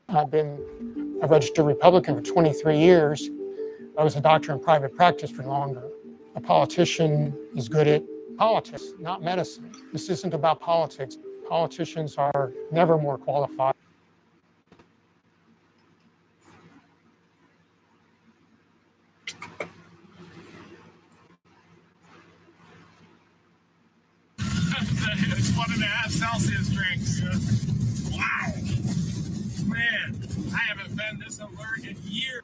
I've been a registered Republican for 23 years. I was a doctor in private practice for longer. A politician is good at politics, not medicine. This isn't about politics. Politicians are never more qualified. It's 1.5 Celsius drinks. Wow. Man, I haven't been this alert in years.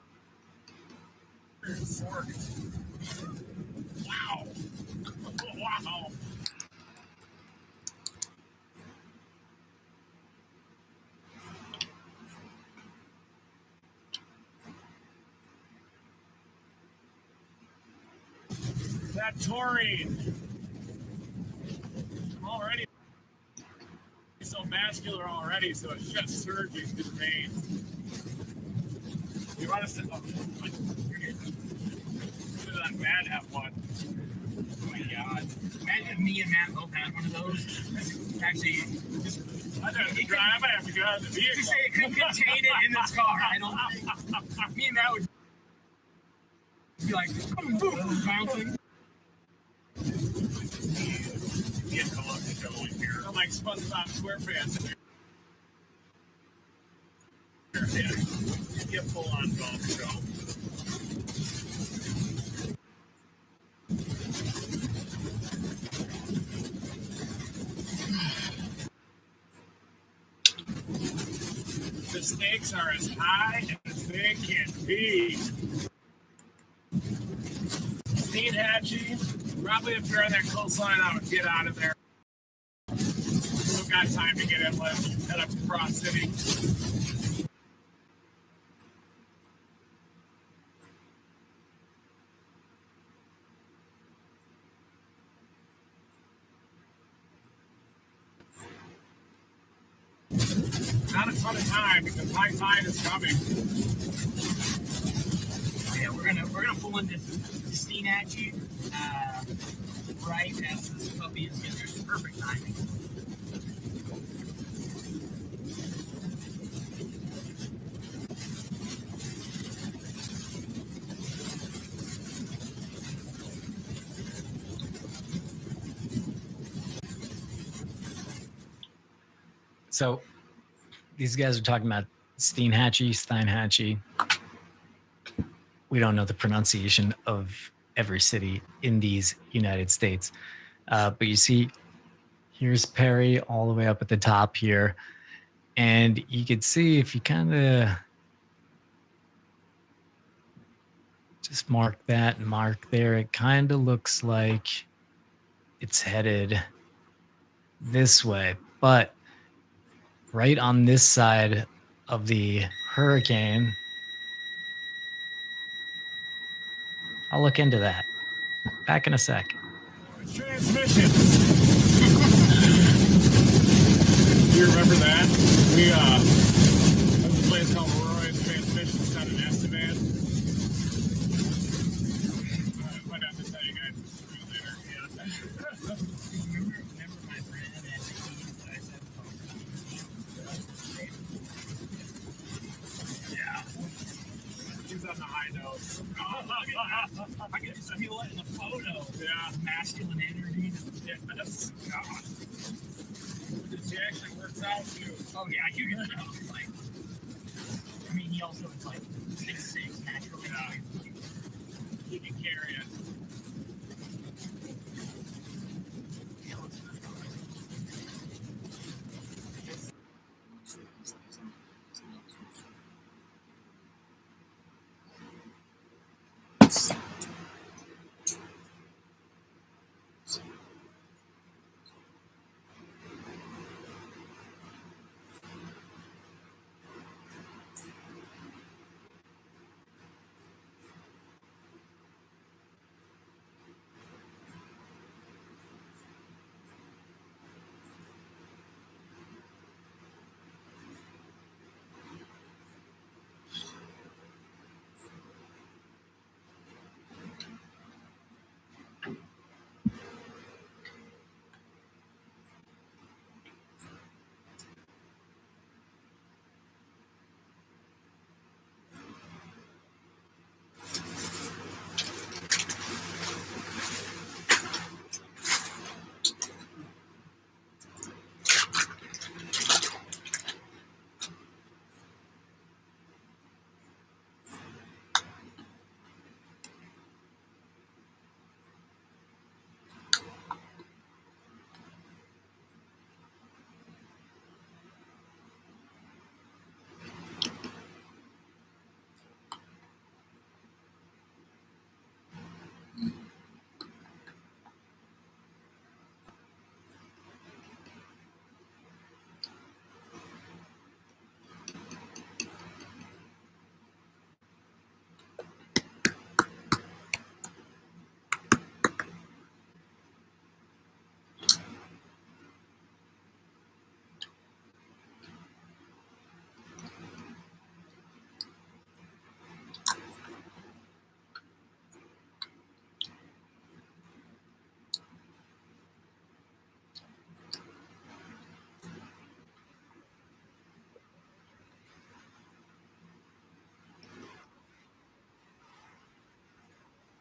Wow. Wow. That taurine. I'm already so muscular already, so it's just surging through the veins. You want to sit up? That Matt have one. Oh my god. Imagine me and Matt both had one of those. Actually, just I might have to go out of the vehicle. You say it couldn't contain it in this car. I don't think. Me and Matt would be like, boom, boom, bouncing. Yeah, come on, show here. I'm like SpongeBob SquarePants. Yeah, get full on golf show. The stakes are as high as they can be. Steve Hatchie, probably if you're on that coastline, I would get out of there. Still got time to get in. Let's head up to Cross City. Not a ton of time because high tide is coming. Yeah, we're gonna pull into Steen at you right as this puppy is getting there. Perfect timing. So these guys are talking about Steinhatchee. We don't know the pronunciation of every city in these United States. But you see, here's Perry all the way up at the top here. And you could see if you kind of just mark that and mark there, it kind of looks like it's headed this way. But right on this side of the hurricane, I'll look into that. Back in a sec. Transmission. Do you remember that? We went to a place called Roy's Transmission out in Esteban. I might have to tell you guys the story later. Yeah. Remember my friend at the keys that I said Yeah. He's on the high note. I can just feel it in the photo. Yeah. Masculine energy. Yes. God. She actually works out too. Oh yeah, you can tell. Like, I mean, he also is like 6'6", naturally. Yeah. He can carry it.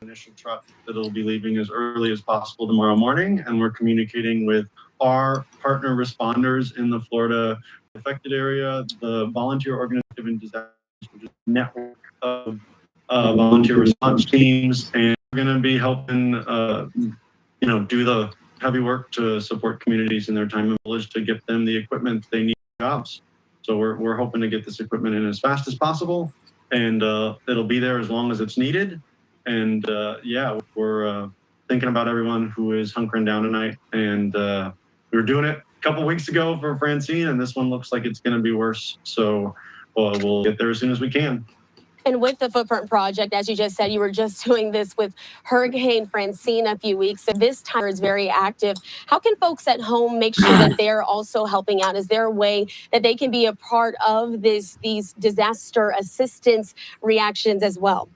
initial truck that'll be leaving as early as possible tomorrow morning. And we're communicating with our partner responders in the Florida affected area, the Volunteer Organization in Disaster, which is a network of volunteer response teams, and we're going to be helping, do the heavy work to support communities in their time in village to get them the equipment they need for jobs. So we're hoping to get this equipment in as fast as possible, and it'll be there as long as it's needed. And we're thinking about everyone who is hunkering down tonight. And we were doing it a couple weeks ago for Francine, and this one looks like it's going to be worse. So we'll get there as soon as we can. And with the Footprint Project, as you just said, you were just doing this with Hurricane Francine a few weeks. So this time is very active. How can folks at home make sure that they're also helping out? Is there a way that they can be a part of these disaster assistance reactions as well?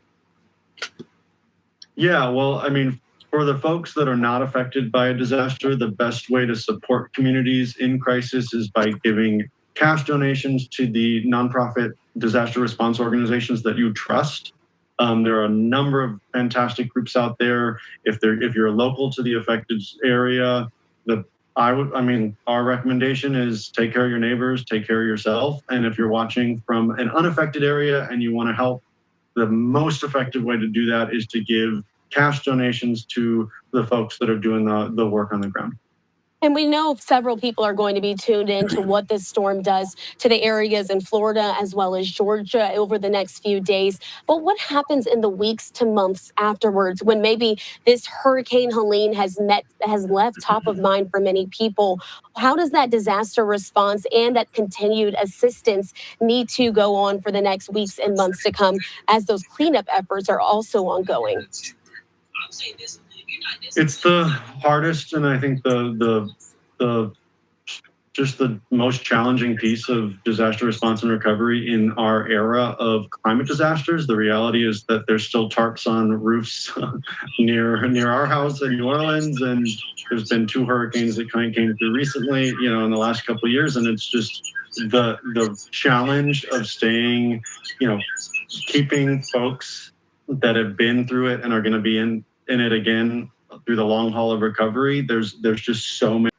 Yeah, well, I mean, for the folks that are not affected by a disaster, the best way to support communities in crisis is by giving cash donations to the nonprofit disaster response organizations that you trust. There are a number of fantastic groups out there. If you're local to the affected area, our recommendation is take care of your neighbors, take care of yourself. And if you're watching from an unaffected area and you want to help, the most effective way to do that is to give cash donations to the folks that are doing the work on the ground. And we know several people are going to be tuned in to what this storm does to the areas in Florida as well as Georgia over the next few days. But what happens in the weeks to months afterwards when maybe this Hurricane Helene has left top of mind for many people? How does that disaster response and that continued assistance need to go on for the next weeks and months to come as those cleanup efforts are also ongoing? It's the hardest, and I think the just the most challenging piece of disaster response and recovery in our era of climate disasters. The reality is that there's still tarps on roofs near our house in New Orleans, and there's been 2 hurricanes that kind of came through recently, in the last couple of years, and it's just the challenge of staying, keeping folks that have been through it and are going to be in it again through the long haul of recovery. There's just so many.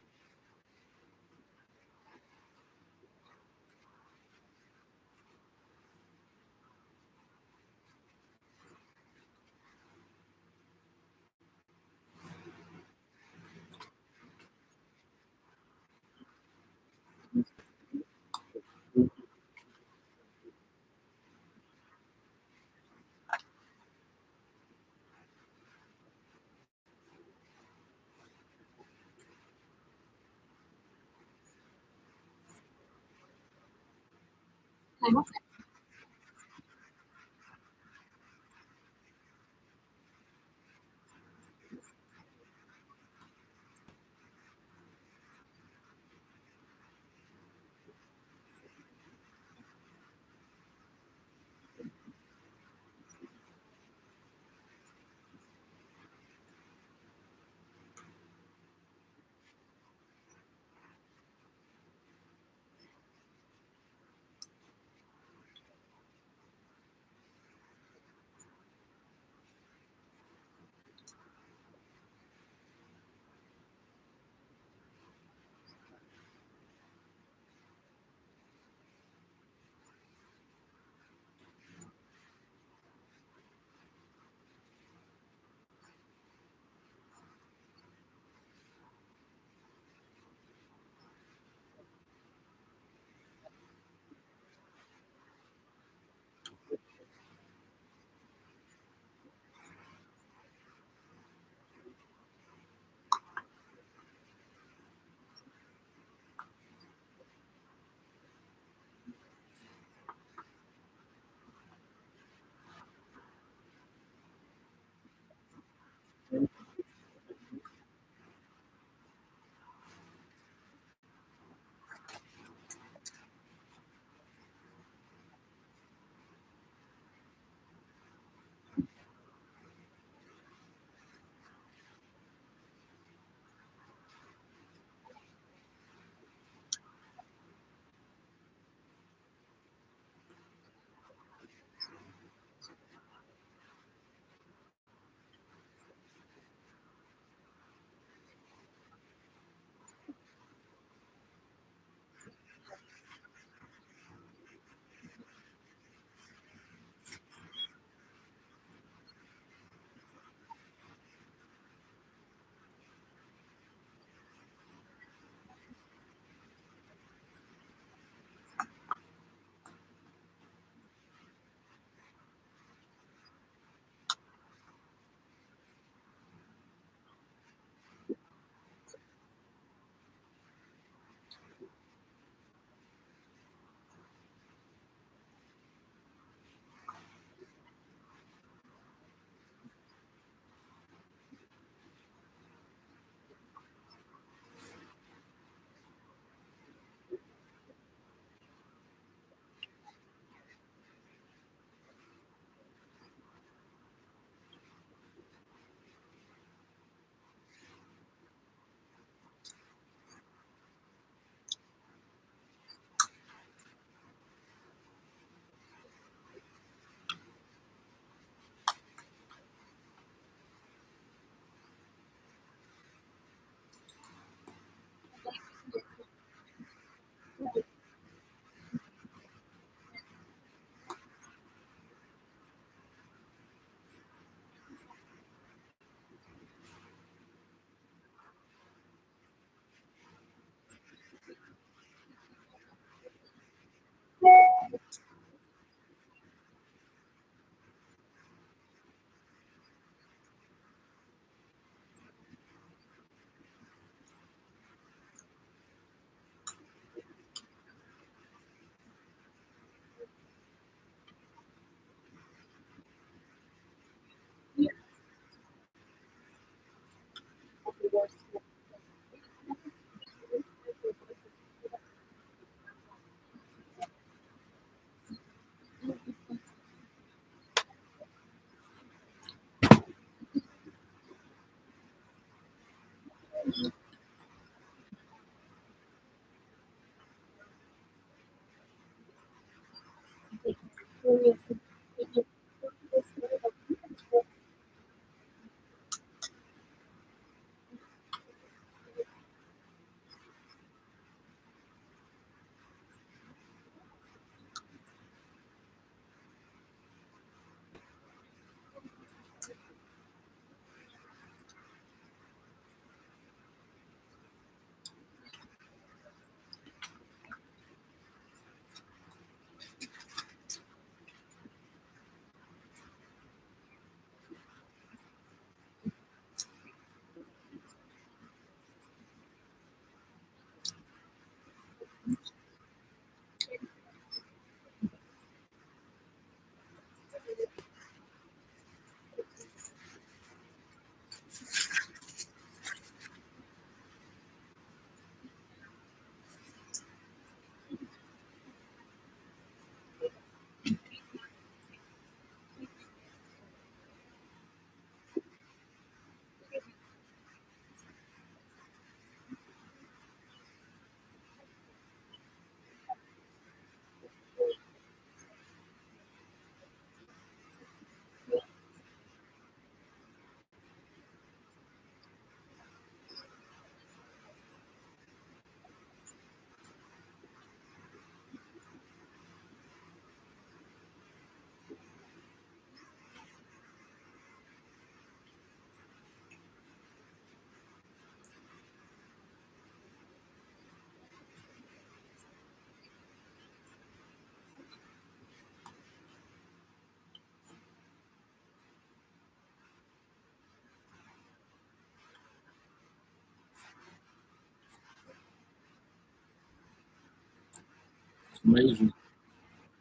Amazing.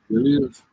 It is.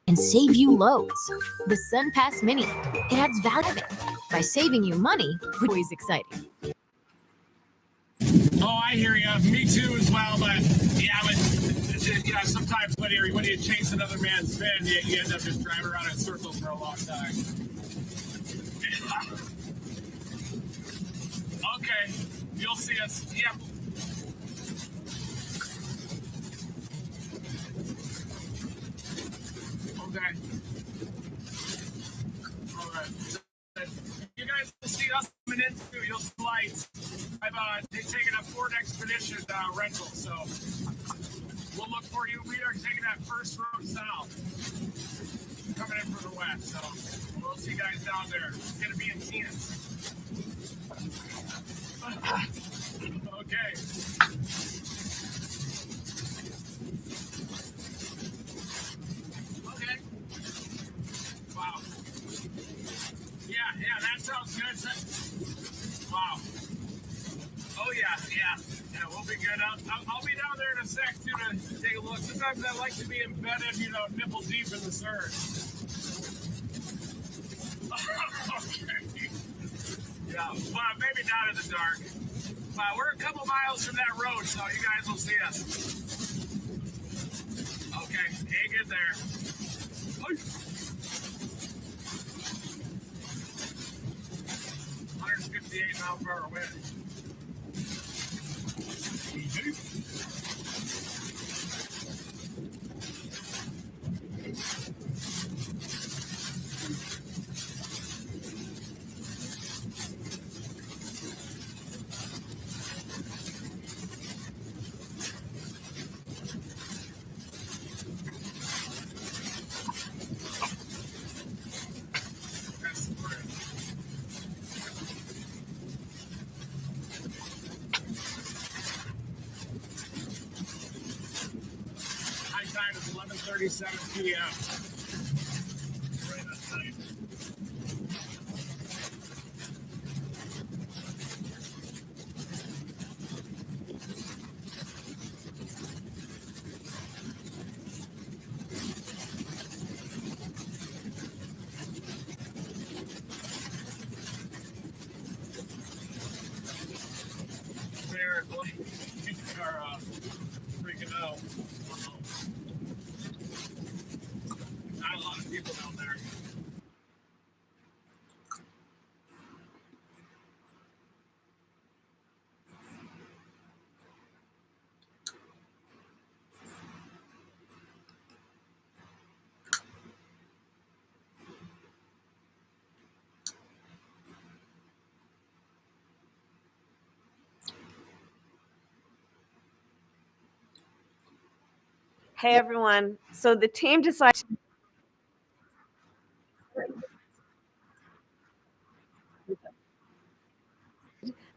And save you loads. The SunPass Mini. It adds value by saving you money, which is always exciting. Oh, I hear you. Me too, as well. But yeah, sometimes when you chase another man's spin, you end up just driving around in circles for a long time. Okay, you'll see us. Yep. Okay. All right. You guys will see us coming in too. You'll see lights. I've taken a Ford Expedition rental, so we'll look for you. We are taking that first road south, coming in from the west. So we'll see you guys down there. It's gonna be intense. Okay. we'll be good. I'll be down there in a sec too to take a look. Sometimes I like to be embedded, nipple deep in the surge. Okay. Yeah, well, maybe not in the dark. We're a couple miles from that road, so you guys will see us. Okay, hang in there. 158 mile per hour wind. High tide is 11:37 p.m. Right on time. There, boy, are freaking out. Not a lot of people down there. Hey everyone. So the team decided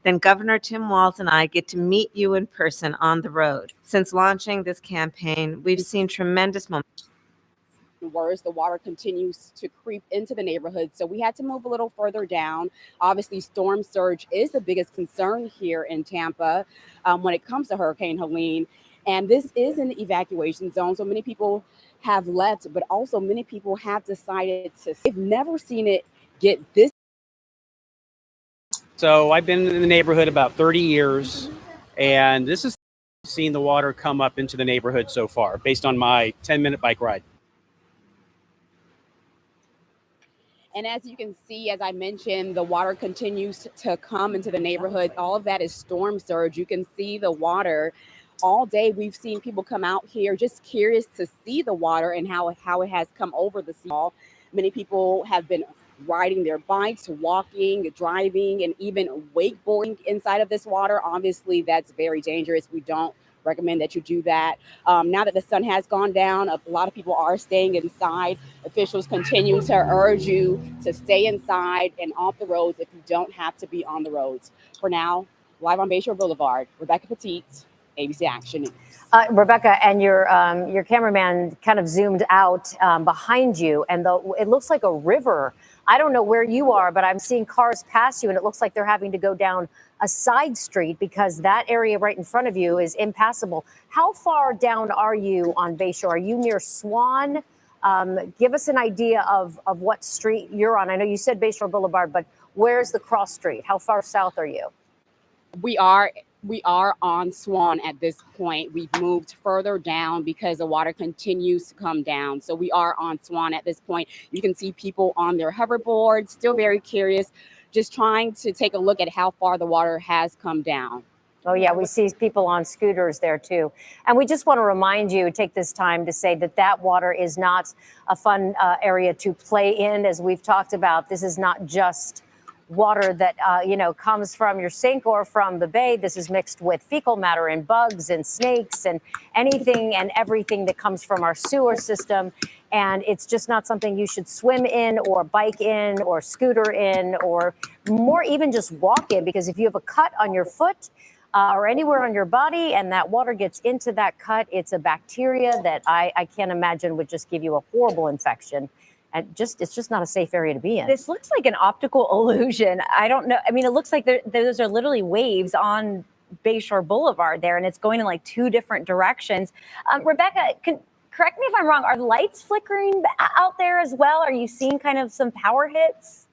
then Governor Tim Walz and I get to meet you in person on the road. Since launching this campaign, we've seen tremendous momentum. Worse, the water continues to creep into the neighborhood, so we had to move a little further down. Obviously, storm surge is the biggest concern here in Tampa when it comes to Hurricane Helene, and this is an evacuation zone, so many people have left, but also many people have decided to. They've never seen it get this. So I've been in the neighborhood about 30 years, and this is seeing the water come up into the neighborhood so far, based on my 10-minute bike ride. And as you can see, as I mentioned, the water continues to come into the neighborhood. All of that is storm surge. You can see the water all day. We've seen people come out here just curious to see the water and how it has come over the sea. Many people have been riding their bikes, walking, driving, and even wakeboarding inside of this water. Obviously, that's very dangerous. We don't recommend that you do that. Now that the sun has gone down, a lot of people are staying inside. Officials continue to urge you to stay inside and off the roads if you don't have to be on the roads. For now, live on Bayshore Boulevard, Rebecca Petit, ABC Action News. Rebecca, and your cameraman kind of zoomed out behind you, and it looks like a river. I don't know where you are, but I'm seeing cars pass you, and it looks like they're having to go down a side street because that area right in front of you is impassable. How far down are you on Bayshore? Are you near Swan? Give us an idea of what street you're on. I know you said Bayshore Boulevard, but where's the cross street? How far south are you? We are on Swan at this point. We've moved further down because the water continues to come down. So we are on Swan at this point. You can see people on their hoverboards, still very curious, just trying to take a look at how far the water has come down. Oh, yeah, we see people on scooters there, too. And we just want to remind you, take this time to say that water is not a fun area to play in, as we've talked about. This is not just water that, comes from your sink or from the bay. This is mixed with fecal matter and bugs and snakes and anything and everything that comes from our sewer system. And it's just not something you should swim in or bike in or scooter in or more even just walk in, because if you have a cut on your foot or anywhere on your body and that water gets into that cut, it's a bacteria that I can't imagine would just give you a horrible infection. And it's just not a safe area to be in. This looks like an optical illusion. I don't know. I mean, it looks like those are literally waves on Bayshore Boulevard there, and it's going in like two different directions. Rebecca, correct me if I'm wrong. Are the lights flickering out there as well? Are you seeing kind of some power hits?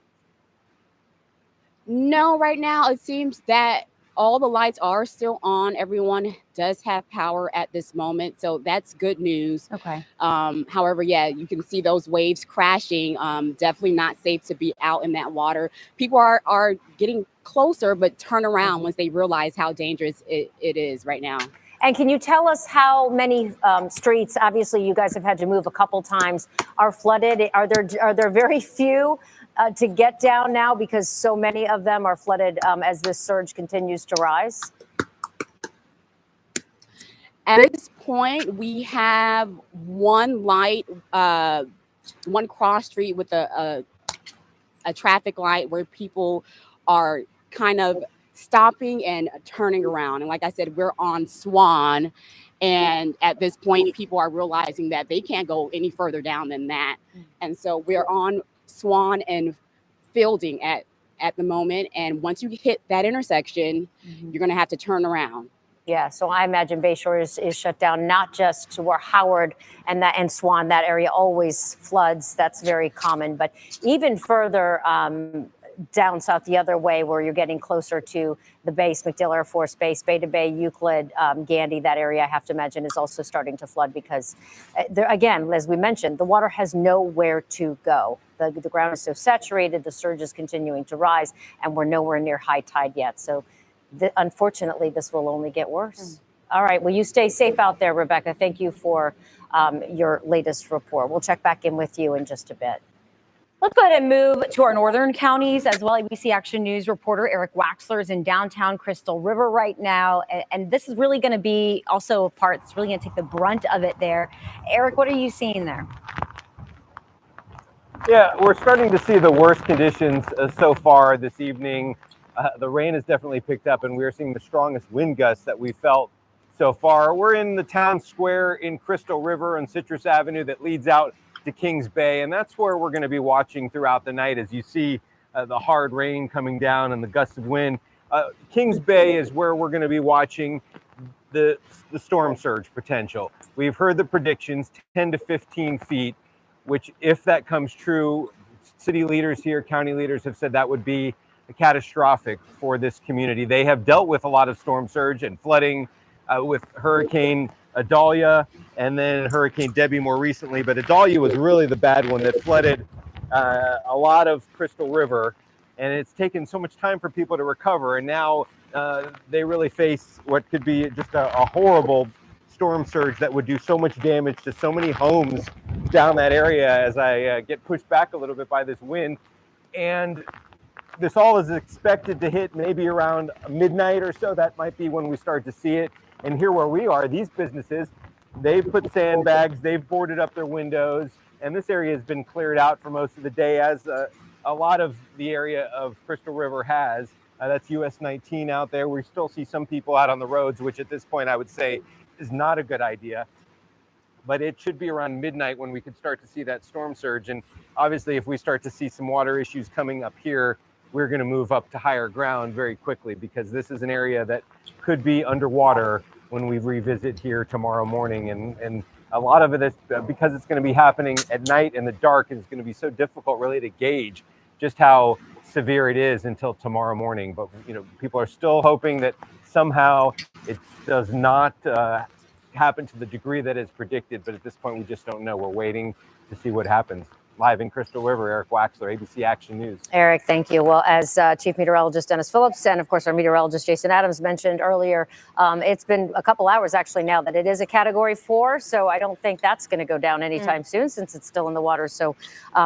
No, right now it seems that all the lights are still on. Everyone does have power at this moment, so that's good news. Okay. However, yeah, you can see those waves crashing. Definitely not safe to be out in that water. People are getting closer, but turn around once they realize how dangerous it is right now. And can you tell us how many streets, obviously you guys have had to move a couple times, are flooded? Are there very few to get down now because so many of them are flooded as this surge continues to rise? At this point, we have one light, one cross street with a traffic light where people are kind of stopping and turning around. And like I said, we're on Swan. And at this point, people are realizing that they can't go any further down than that. And so we're on Swan and Fielding at the moment. And once you hit that intersection, you're going to have to turn around. Yeah, so I imagine Bayshore is shut down, not just to where Howard and Swan, that area always floods. That's very common. But even further down south the other way where you're getting closer to the base, MacDill Air Force Base, Bay to Bay, Euclid, Gandy, that area, I have to imagine, is also starting to flood because, again, as we mentioned, the water has nowhere to go. The ground is so saturated, the surge is continuing to rise, and we're nowhere near high tide yet. So unfortunately, this will only get worse. All right. Well, you stay safe out there, Rebecca. Thank you for your latest report. We'll check back in with you in just a bit. Let's go ahead and move to our northern counties as well. ABC Action News reporter Eric Waxler is in downtown Crystal River right now. And this is really going to be also a part that's really going to take the brunt of it there. Eric, what are you seeing there? Yeah, we're starting to see the worst conditions so far this evening. The rain has definitely picked up, and we're seeing the strongest wind gusts that we felt so far. We're in the town square in Crystal River and Citrus Avenue that leads out to Kings Bay, and that's where we're going to be watching throughout the night as you see the hard rain coming down and the gusts of wind. Kings Bay is where we're going to be watching the storm surge potential. We've heard the predictions, 10 to 15 feet, which if that comes true, city leaders here, county leaders have said that would be catastrophic for this community. They have dealt with a lot of storm surge and flooding with Hurricane Idalia and then Hurricane Debbie more recently, but Idalia was really the bad one that flooded a lot of Crystal River, and it's taken so much time for people to recover, and now they really face what could be just a horrible storm surge that would do so much damage to so many homes down that area as I get pushed back a little bit by this wind. And this all is expected to hit maybe around midnight or so. That might be when we start to see it. And here where we are, these businesses, they've put sandbags, they've boarded up their windows, and this area has been cleared out for most of the day, as a lot of the area of Crystal River has. That's US 19 out there. We still see some people out on the roads, which at this point I would say is not a good idea. But it should be around midnight when we could start to see that storm surge. And obviously, if we start to see some water issues coming up here, we're going to move up to higher ground very quickly, because this is an area that could be underwater when we revisit here tomorrow morning. And a lot of it is because it's going to be happening at night in the dark, and it's going to be so difficult really to gauge just how severe it is until tomorrow morning. But people are still hoping that somehow it does not happen to the degree that is predicted, but at this point we just don't know. We're waiting to see what happens. Live in Crystal River, Eric Waxler, ABC Action News. Eric, thank you. Well, as Chief Meteorologist Dennis Phillips and, of course, our meteorologist Jason Adams mentioned earlier, it's been a couple hours actually now that it is a Category 4, so I don't think that's going to go down anytime soon since it's still in the water. So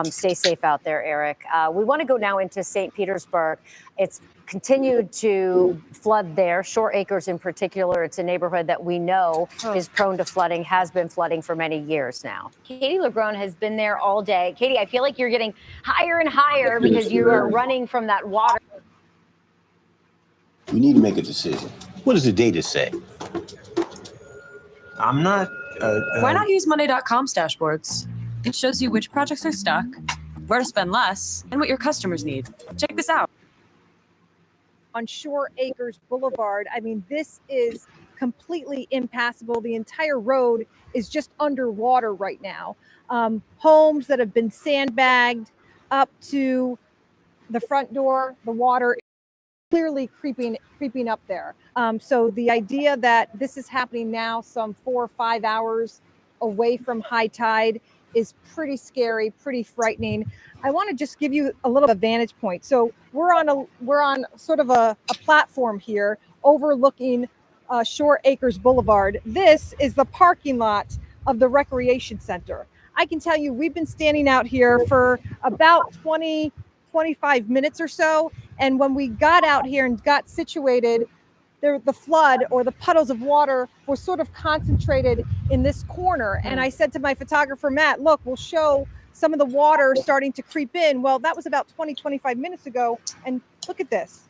stay safe out there, Eric. We want to go now into St. Petersburg. It's continued to flood there, Shore Acres in particular. It's a neighborhood that we know is prone to flooding, has been flooding for many years now. Katie LeBron has been there all day. Katie, I feel like you're getting higher and higher because you are running from that water. We need to make a decision. What does the data say? I'm not... Why not use Monday.com's dashboards? It shows you which projects are stuck, where to spend less, and what your customers need. Check this out. on Shore Acres Boulevard. I mean, this is completely impassable. The entire road is just underwater right now. Homes that have been sandbagged up to the front door, the water clearly creeping up there. So the idea that this is happening now, some 4 or 5 hours away from high tide, is pretty scary, pretty frightening. I want to just give you a little vantage point. So we're on sort of a platform here overlooking Shore Acres Boulevard. This is the parking lot of the recreation center. I can tell you, we've been standing out here for about 25 minutes or so. And when we got out here and got situated, the flood or the puddles of water were sort of concentrated in this corner. And I said to my photographer, Matt, look, we'll show some of the water starting to creep in. Well, that was about 25 minutes ago. And look at this.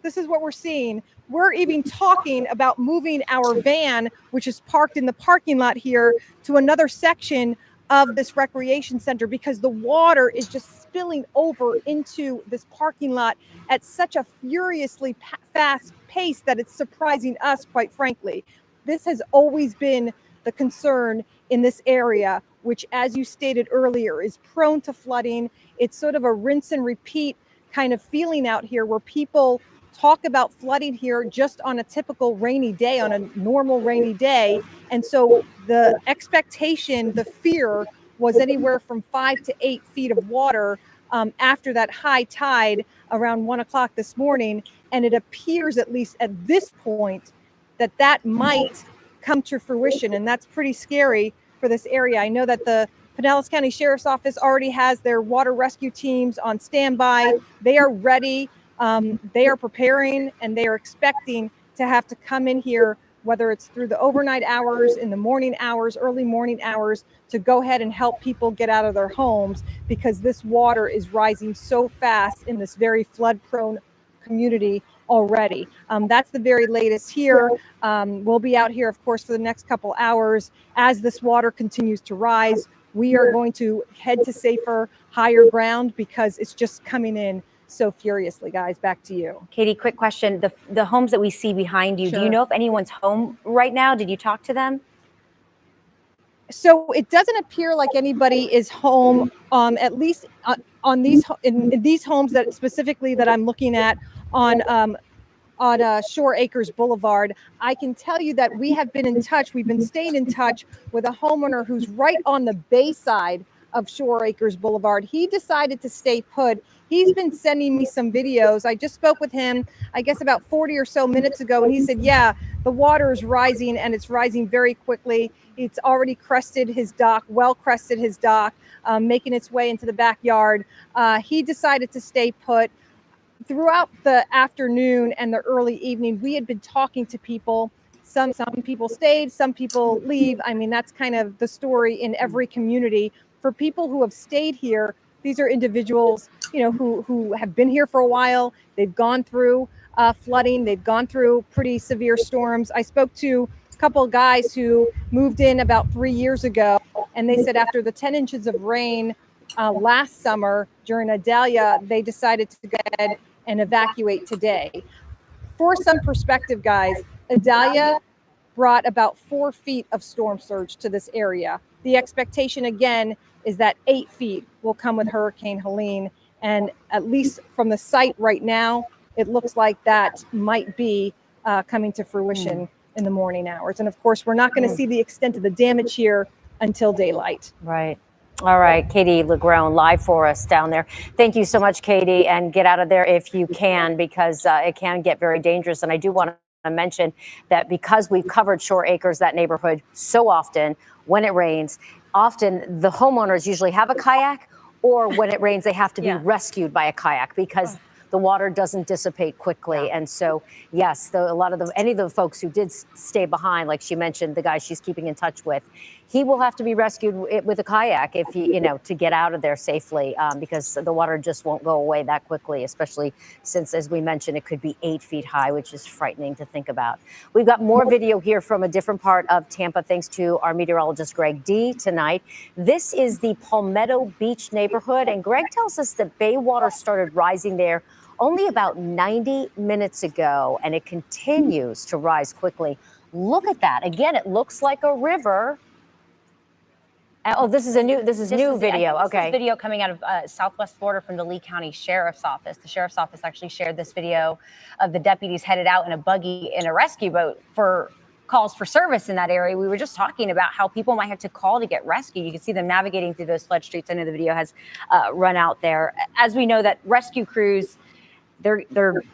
This is what we're seeing. We're even talking about moving our van, which is parked in the parking lot here, to another section of this recreation center because the water is just spilling over into this parking lot at such a furiously fast pace that it's surprising us, quite frankly. This has always been the concern in this area, which, as you stated earlier, is prone to flooding. It's sort of a rinse and repeat kind of feeling out here where people talk about flooding here just on a typical rainy day, on a normal rainy day. And so the expectation, the fear was anywhere from 5 to 8 feet of water after that high tide around 1 o'clock this morning. And it appears, at least at this point, that might come to fruition. And that's pretty scary for this area. I know that the Pinellas County Sheriff's Office already has their water rescue teams on standby. They are ready. They are preparing, and they are expecting to have to come in here, whether it's through the overnight hours, in the morning hours, early morning hours, to go ahead and help people get out of their homes because this water is rising so fast in this very flood-prone community already. That's the very latest here. We'll be out here, of course, for the next couple hours. As this water continues to rise, we are going to head to safer, higher ground because it's just coming in so furiously. Guys, back to you. Katie, quick question. The homes that we see behind you, do you know if anyone's home right now? Did you talk to them? So it doesn't appear like anybody is home, at least on these in these homes that specifically that I'm looking at on Shore Acres Boulevard. I can tell you that we have been in touch. We've been staying in touch with a homeowner who's right on the bay side of Shore Acres Boulevard. He decided to stay put. He's been sending me some videos. I just spoke with him, I guess about 40 or so minutes ago, and he said, yeah, the water is rising, and it's rising very quickly. It's already crested his dock, crested his dock, making its way into the backyard. He decided to stay put. Throughout the afternoon and the early evening, we had been talking to people. Some people stayed, some people leave. I mean, that's kind of the story in every community. For people who have stayed here, these are individuals, who have been here for a while. They've gone through flooding. They've gone through pretty severe storms. I spoke to a couple of guys who moved in about 3 years ago, and they said after the 10 inches of rain last summer during Idalia, they decided to go ahead and evacuate today. For some perspective, guys, Idalia brought about 4 feet of storm surge to this area. The expectation, again, is that 8 feet will come with Hurricane Helene. And at least from the site right now, it looks like that might be coming to fruition in the morning hours. And of course, we're not going to see the extent of the damage here until daylight. Right. All right, Katie LaGrone, live for us down there. Thank you so much, Katie, and get out of there if you can, because it can get very dangerous. And I do want to mention that because we've covered Shore Acres, that neighborhood, so often, when it rains, often the homeowners usually have a kayak, or when it rains, they have to be rescued by a kayak because the water doesn't dissipate quickly. And so, yes, any of the folks who did stay behind, like she mentioned, the guy she's keeping in touch with, he will have to be rescued with a kayak if he, to get out of there safely, because the water just won't go away that quickly, especially since, as we mentioned, it could be 8 feet high, which is frightening to think about. We've got more video here from a different part of Tampa, thanks to our meteorologist, Greg D, tonight. This is the Palmetto Beach neighborhood, and Greg tells us that bay water started rising there only about 90 minutes ago, and it continues to rise quickly. Look at that. Again, it looks like a river. Oh, this is new video. This Okay. is video coming out of Southwest Florida from the Lee County Sheriff's Office. The Sheriff's Office actually shared this video of the deputies headed out in a buggy in a rescue boat for calls for service in that area. We were just talking about how people might have to call to get rescued. You can see them navigating through those flood streets. I know the video has run out there. As we know that rescue crews, they're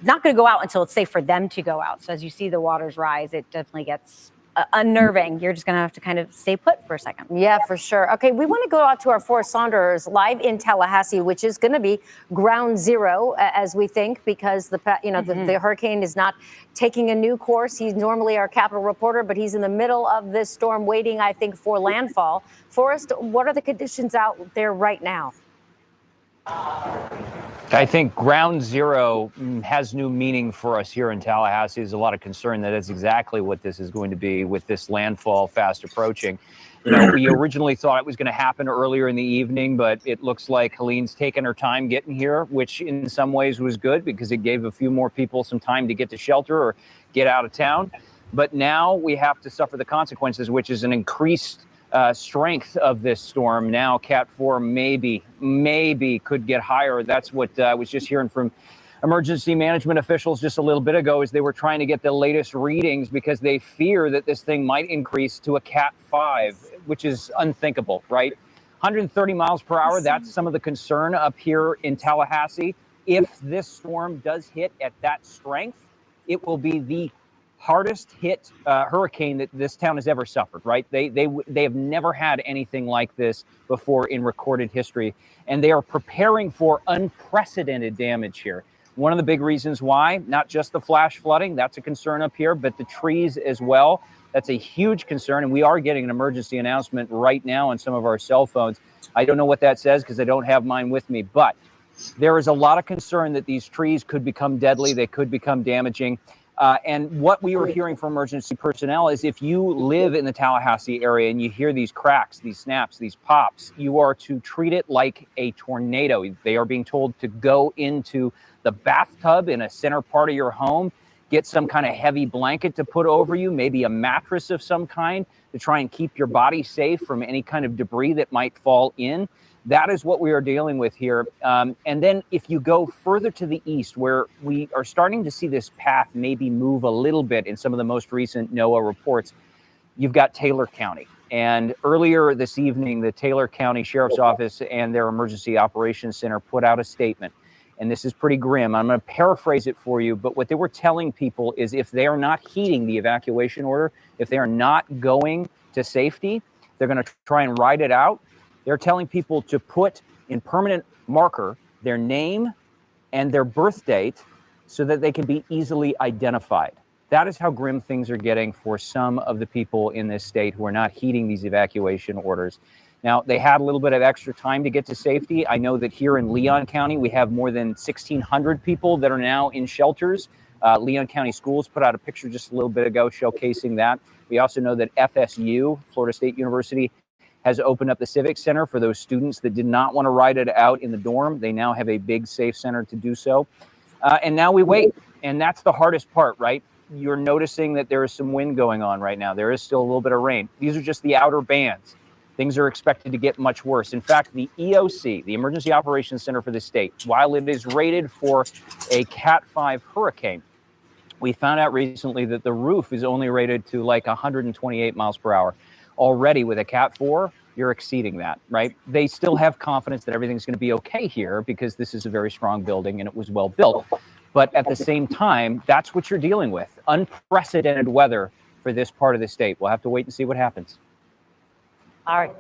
not going to go out until it's safe for them to go out. So as you see the waters rise, it definitely gets unnerving. You're just going to have to kind of stay put for a second. Yeah, for sure. Okay, we want to go out to our Forrest Saunders live in Tallahassee, which is going to be ground zero, as we think, because the hurricane is not taking a new course. He's normally our Capitol reporter, but he's in the middle of this storm, waiting, I think, for landfall. Forrest, what are the conditions out there right now? I think ground zero has new meaning for us here in Tallahassee. There's a lot of concern that that's exactly what this is going to be with this landfall fast approaching. We originally thought it was going to happen earlier in the evening, but it looks like Helene's taken her time getting here, which in some ways was good because it gave a few more people some time to get to shelter or get out of town. But now we have to suffer the consequences, which is an increased strength of this storm. Now Cat 4 maybe could get higher. That's what I was just hearing from emergency management officials just a little bit ago, as they were trying to get the latest readings because they fear that this thing might increase to a Cat 5, which is unthinkable, right? 130 miles per hour, that's some of the concern up here in Tallahassee. If this storm does hit at that strength, it will be the hardest hit hurricane that this town has ever suffered, right? They have never had anything like this before in recorded history, and they are preparing for unprecedented damage here. One of the big reasons why, not just the flash flooding, that's a concern up here, but the trees as well. That's a huge concern, and we are getting an emergency announcement right now on some of our cell phones. I don't know what that says because I don't have mine with me, but there is a lot of concern that these trees could become deadly, they could become damaging. And what we were hearing from emergency personnel is if you live in the Tallahassee area and you hear these cracks, these snaps, these pops, you are to treat it like a tornado. They are being told to go into the bathtub in a center part of your home, get some kind of heavy blanket to put over you, maybe a mattress of some kind to try and keep your body safe from any kind of debris that might fall in. That is what we are dealing with here. And then if you go further to the east, where we are starting to see this path maybe move a little bit in some of the most recent NOAA reports, you've got Taylor County. And earlier this evening, the Taylor County Sheriff's Office and their Emergency Operations Center put out a statement. And this is pretty grim. I'm going to paraphrase it for you. But what they were telling people is if they are not heeding the evacuation order, if they are not going to safety, they're going to try and ride it out. They're telling people to put in permanent marker their name and their birth date so that they can be easily identified. That is how grim things are getting for some of the people in this state who are not heeding these evacuation orders. Now, they had a little bit of extra time to get to safety. I know that here in Leon County, we have more than 1,600 people that are now in shelters. Leon County Schools put out a picture just a little bit ago showcasing that. We also know that FSU, Florida State University, has opened up the Civic Center for those students that did not want to ride it out in the dorm. They now have a big safe center to do so. And now we wait. And that's the hardest part, right? You're noticing that there is some wind going on right now. There is still a little bit of rain. These are just the outer bands. Things are expected to get much worse. In fact, the EOC, the Emergency Operations Center for the state, while it is rated for a Cat 5 hurricane, we found out recently that the roof is only rated to like 128 miles per hour. Already with a Cat 4, you're exceeding that, right? They still have confidence that everything's going to be okay here because this is a very strong building and it was well built. But at the same time, that's what you're dealing with. Unprecedented weather for this part of the state. We'll have to wait and see what happens. All right.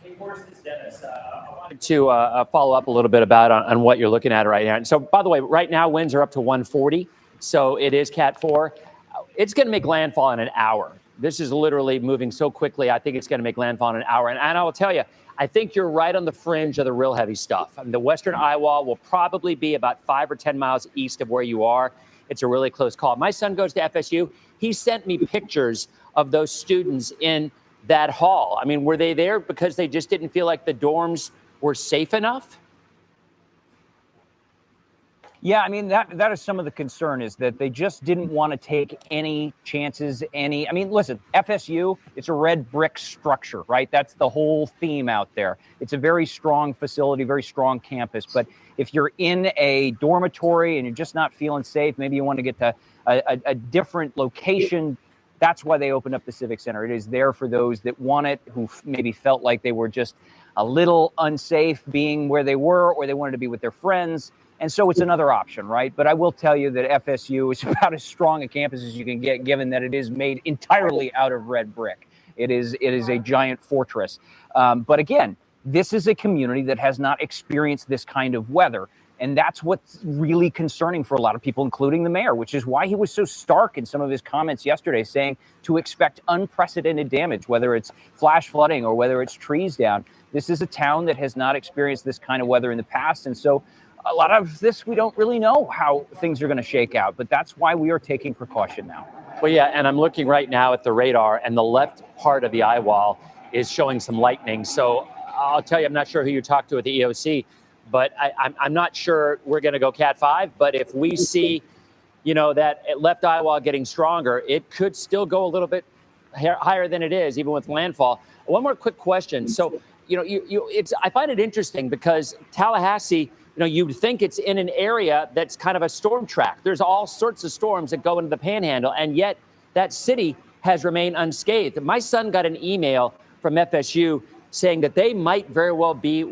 I wanted to follow up a little bit about on what you're looking at right now. And so, by the way, right now winds are up to 140. So it is Cat 4. It's going to make landfall in an hour. This is literally moving so quickly. I think it's going to make landfall in an hour. And I will tell you, I think you're right on the fringe of the real heavy stuff. I mean, the western eye wall will probably be about 5 or 10 miles east of where you are. It's a really close call. My son goes to FSU. He sent me pictures of those students in that hall. I mean, were they there because they just didn't feel like the dorms were safe enough? Yeah, I mean, that is some of the concern, is that they just didn't want to take any chances, I mean, listen, FSU, it's a red brick structure, right? That's the whole theme out there. It's a very strong facility, very strong campus. But if you're in a dormitory and you're just not feeling safe, maybe you want to get to a different location, that's why they opened up the Civic Center. It is there for those that want it, who maybe felt like they were just a little unsafe being where they were, or they wanted to be with their friends. And so it's another option, right? But I will tell you that FSU is about as strong a campus as you can get, given that it is made entirely out of red brick. It is a giant fortress. But again, this is a community that has not experienced this kind of weather. And that's what's really concerning for a lot of people, including the mayor, which is why he was so stark in some of his comments yesterday, saying to expect unprecedented damage, whether it's flash flooding or whether it's trees down. This is a town that has not experienced this kind of weather in the past. And so a lot of this, we don't really know how things are going to shake out, but that's why we are taking precaution now. Well, yeah, and I'm looking right now at the radar, and the left part of the eye wall is showing some lightning. So I'll tell you, I'm not sure who you talked to at the EOC, but I'm not sure we're going to go Cat 5. But if we see, that left eye wall getting stronger, it could still go a little bit higher than it is, even with landfall. One more quick question. So, I find it interesting because Tallahassee, you'd think it's in an area that's kind of a storm track. There's all sorts of storms that go into the Panhandle, and yet that city has remained unscathed. My son got an email from FSU saying that they might very well be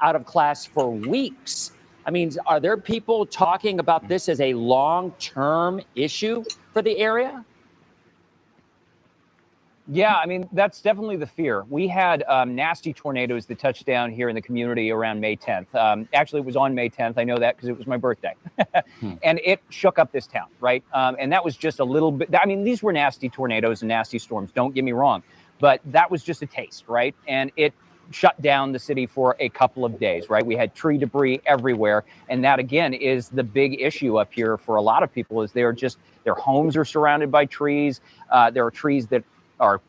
out of class for weeks. I mean, are there people talking about this as a long-term issue for the area? Yeah, I mean, that's definitely the fear. We had nasty tornadoes that touched down here in the community around May 10th. Actually, it was on May 10th. I know that because it was my birthday. And it shook up this town, right? And that was just a little bit. I mean, these were nasty tornadoes and nasty storms, don't get me wrong. But that was just a taste, right? And it shut down the city for a couple of days, right? We had tree debris everywhere. And that, again, is the big issue up here for a lot of people, is their homes are surrounded by trees. There are trees that are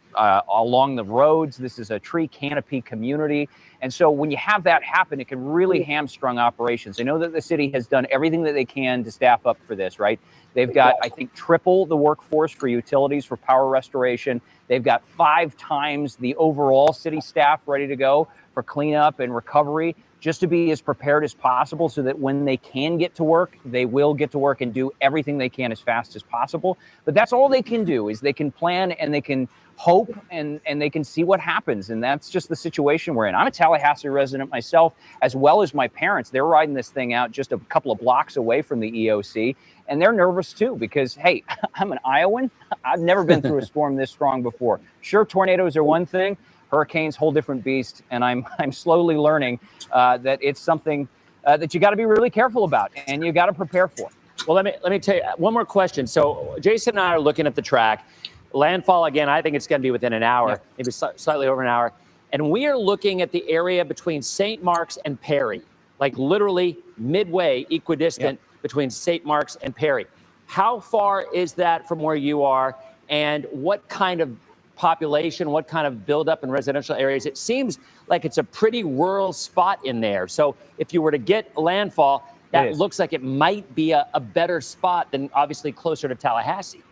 along the roads. This is a tree canopy community. And so when you have that happen, it can really hamstrung operations. I know that the city has done everything that they can to staff up for this, right? They've got, I think, triple the workforce for utilities, for power restoration. They've got 5 times the overall city staff ready to go for cleanup and recovery, just to be as prepared as possible so that when they can get to work, they will get to work and do everything they can as fast as possible. But that's all they can do, is they can plan and they can hope and they can see what happens. And that's just the situation we're in. I'm a Tallahassee resident myself, as well as my parents. They're riding this thing out just a couple of blocks away from the EOC. And they're nervous too, because, hey, I'm an Iowan. I've never been through a storm this strong before. Sure, tornadoes are one thing. Hurricanes, whole different beast. And I'm slowly learning that it's something that you got to be really careful about and you got to prepare for. Well, let me tell you one more question. So Jason and I are looking at the track. Landfall, again, I think it's going to be within an hour, maybe slightly over an hour. And we are looking at the area between St. Mark's and Perry, like literally midway, equidistant between St. Mark's and Perry. How far is that from where you are? And what kind of population, what kind of buildup in residential areas? It seems like it's a pretty rural spot in there. So if you were to get landfall, that looks like it might be a better spot than obviously closer to Tallahassee.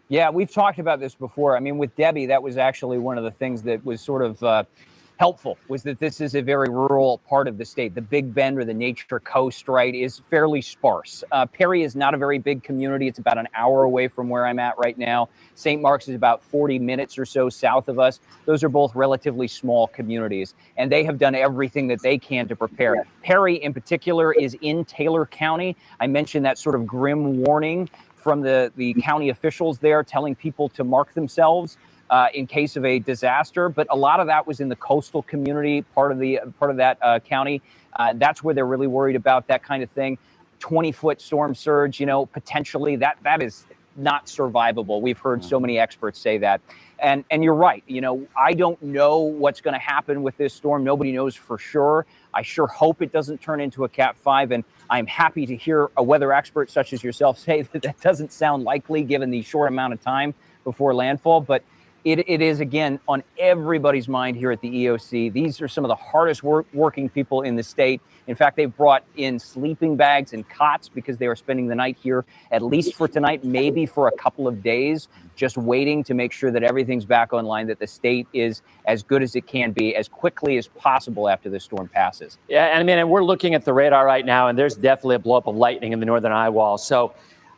Yeah, we've talked about this before. I mean, with Debbie, that was actually one of the things that was sort of helpful, was that this is a very rural part of the state. The Big Bend, or the Nature Coast, right, is fairly sparse. Perry is not a very big community. It's about an hour away from where I'm at right now. St. Mark's is about 40 minutes or so south of us. Those are both relatively small communities, and they have done everything that they can to prepare. Perry, in particular, is in Taylor County. I mentioned that sort of grim warning from the county officials there, telling people to mark themselves in case of a disaster. But a lot of that was in the coastal community, part of that county. That's where they're really worried about that kind of thing. 20-foot storm surge, potentially that is not survivable. We've heard so many experts say that. And you're right. I don't know what's going to happen with this storm. Nobody knows for sure. I sure hope it doesn't turn into a Cat 5. And I'm happy to hear a weather expert such as yourself say that doesn't sound likely given the short amount of time before landfall. But It is, again, on everybody's mind here at the EOC. These are some of the hardest working people in the state. In fact, they've brought in sleeping bags and cots because they are spending the night here, at least for tonight, maybe for a couple of days, just waiting to make sure that everything's back online, that the state is as good as it can be as quickly as possible after the storm passes. Yeah, and I mean, and we're looking at the radar right now, and there's definitely a blowup of lightning in the northern eye wall. So,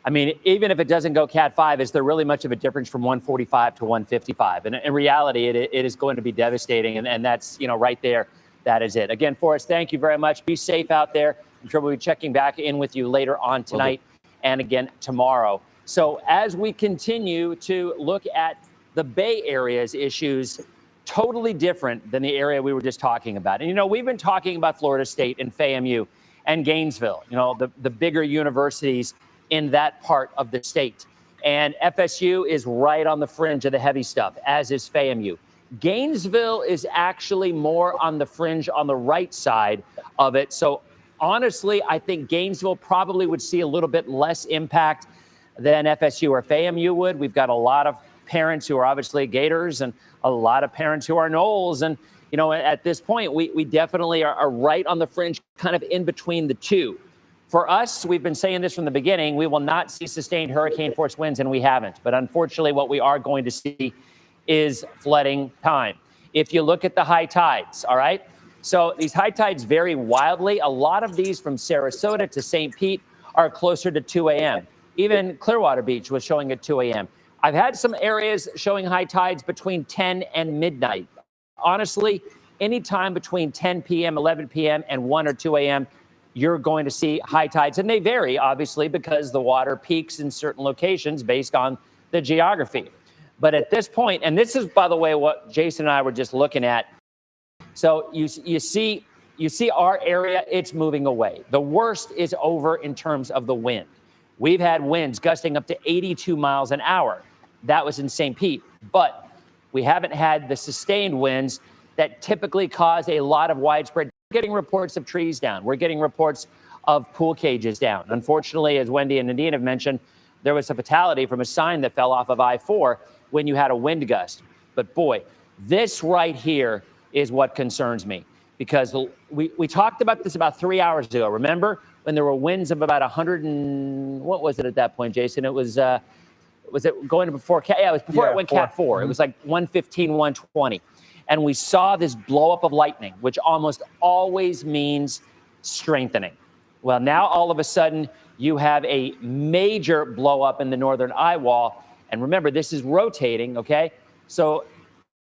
I mean, even if it doesn't go Cat 5, is there really much of a difference from 145 to 155? And in reality, it is going to be devastating, and that's, you know, right there. That is it. Again, Forrest, thank you very much. Be safe out there. I'm sure we'll be checking back in with you later on tonight and again tomorrow. So as we continue to look at the Bay Area's issues, totally different than the area we were just talking about. And, you know, we've been talking about Florida State and FAMU and Gainesville, you know, the bigger universities in that part of the state. And FSU is right on the fringe of the heavy stuff, as is FAMU. Gainesville is actually more on the fringe on the right side of it. So honestly, I think Gainesville probably would see a little bit less impact than FSU or FAMU would. We've got a lot of parents who are obviously Gators and a lot of parents who are Noles. And, you know, at this point, we definitely are right on the fringe, kind of in between the two. For us, we've been saying this from the beginning, we will not see sustained hurricane force winds, and we haven't. But unfortunately, what we are going to see is flooding time. If you look at the high tides, all right? So these high tides vary wildly. A lot of these from Sarasota to St. Pete are closer to 2 a.m. Even Clearwater Beach was showing at 2 a.m. I've had some areas showing high tides between 10 and midnight. Honestly, anytime between 10 p.m., 11 p.m., and 1 or 2 a.m., you're going to see high tides. And they vary, obviously, because the water peaks in certain locations based on the geography. But at this point, and this is, by the way, what Jason and I were just looking at. So you see our area, it's moving away. The worst is over in terms of the wind. We've had winds gusting up to 82 miles an hour. That was in St. Pete. But we haven't had the sustained winds that typically cause a lot of widespread. We're getting reports of trees down. We're getting reports of pool cages down. Unfortunately, as Wendy and Nadine have mentioned, there was a fatality from a sign that fell off of I-4 when you had a wind gust. But boy, this right here is what concerns me, because we talked about this about 3 hours ago. Remember when there were winds of about 100 and what was it at that point, Jason? It was it going before Cat? Yeah, it was before it went Cat 4. It was like 115, 120. And we saw this blow up of lightning, which almost always means strengthening. Well, now all of a sudden you have a major blow up in the northern eye wall. And remember, this is rotating, okay? So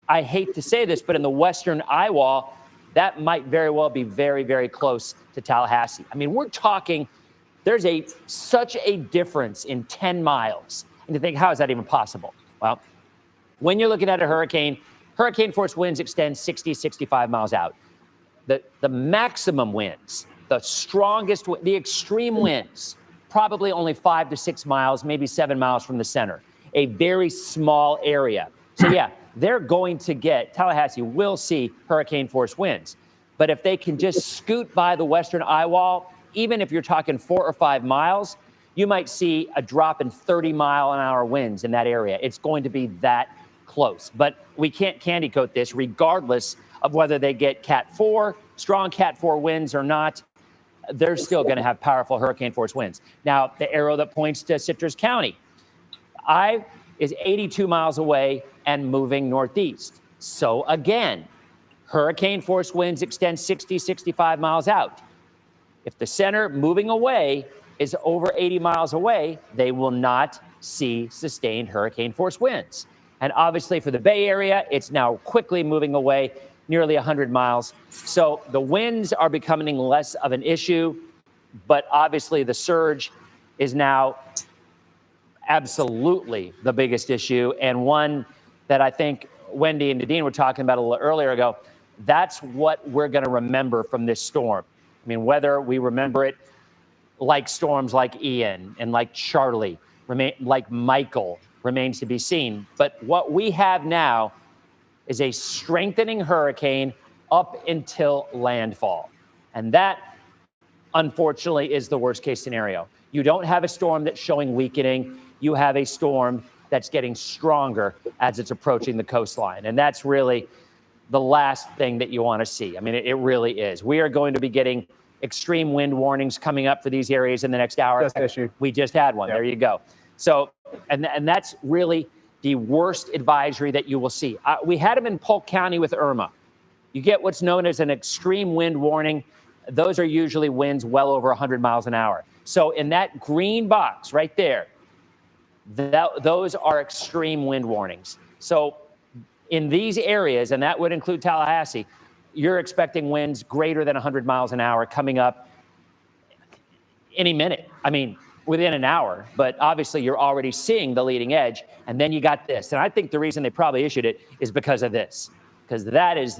I hate to say this, but in the western eye wall, that might very well be very, very close to Tallahassee. I mean, we're talking, there's such a difference in 10 miles. And you think, how is that even possible? Well, when you're looking at a hurricane force winds extend 60, 65 miles out. The maximum winds, the strongest, the extreme winds, probably only 5 to 6 miles, maybe 7 miles from the center. A very small area. So yeah, they're going to get, Tallahassee will see hurricane force winds. But if they can just scoot by the western eye wall, even if you're talking 4 or 5 miles, you might see a drop in 30-mile-an-hour winds in that area. It's going to be that close. But we can't candy coat this regardless of whether they get Cat 4, strong Cat 4 winds or not. They're still going to have powerful hurricane force winds. Now, the arrow that points to Citrus County, is 82 miles away and moving northeast. So again, hurricane force winds extend 60, 65 miles out. If the center moving away is over 80 miles away, they will not see sustained hurricane force winds. And obviously for the Bay Area, it's now quickly moving away nearly 100 miles. So the winds are becoming less of an issue, but obviously the surge is now absolutely the biggest issue, and one that I think Wendy and Nadine were talking about a little earlier ago. That's what we're going to remember from this storm. I mean, whether we remember it like storms like Ian and like Charlie, like Michael, remains to be seen. But what we have now is a strengthening hurricane up until landfall. And that, unfortunately, is the worst case scenario. You don't have a storm that's showing weakening. You have a storm that's getting stronger as it's approaching the coastline. And that's really the last thing that you want to see. I mean, it really is. We are going to be getting extreme wind warnings coming up for these areas in the next hour. Just issued. We just had one. Yep. There you go. So, and that's really the worst advisory that you will see. We had them in Polk County with Irma. You get what's known as an extreme wind warning. Those are usually winds well over 100 miles an hour. So in that green box right there, those are extreme wind warnings. So in these areas, and that would include Tallahassee, you're expecting winds greater than 100 miles an hour coming up any minute. I mean, within an hour, but obviously you're already seeing the leading edge. And then you got this. And I think the reason they probably issued it is because of this, because that is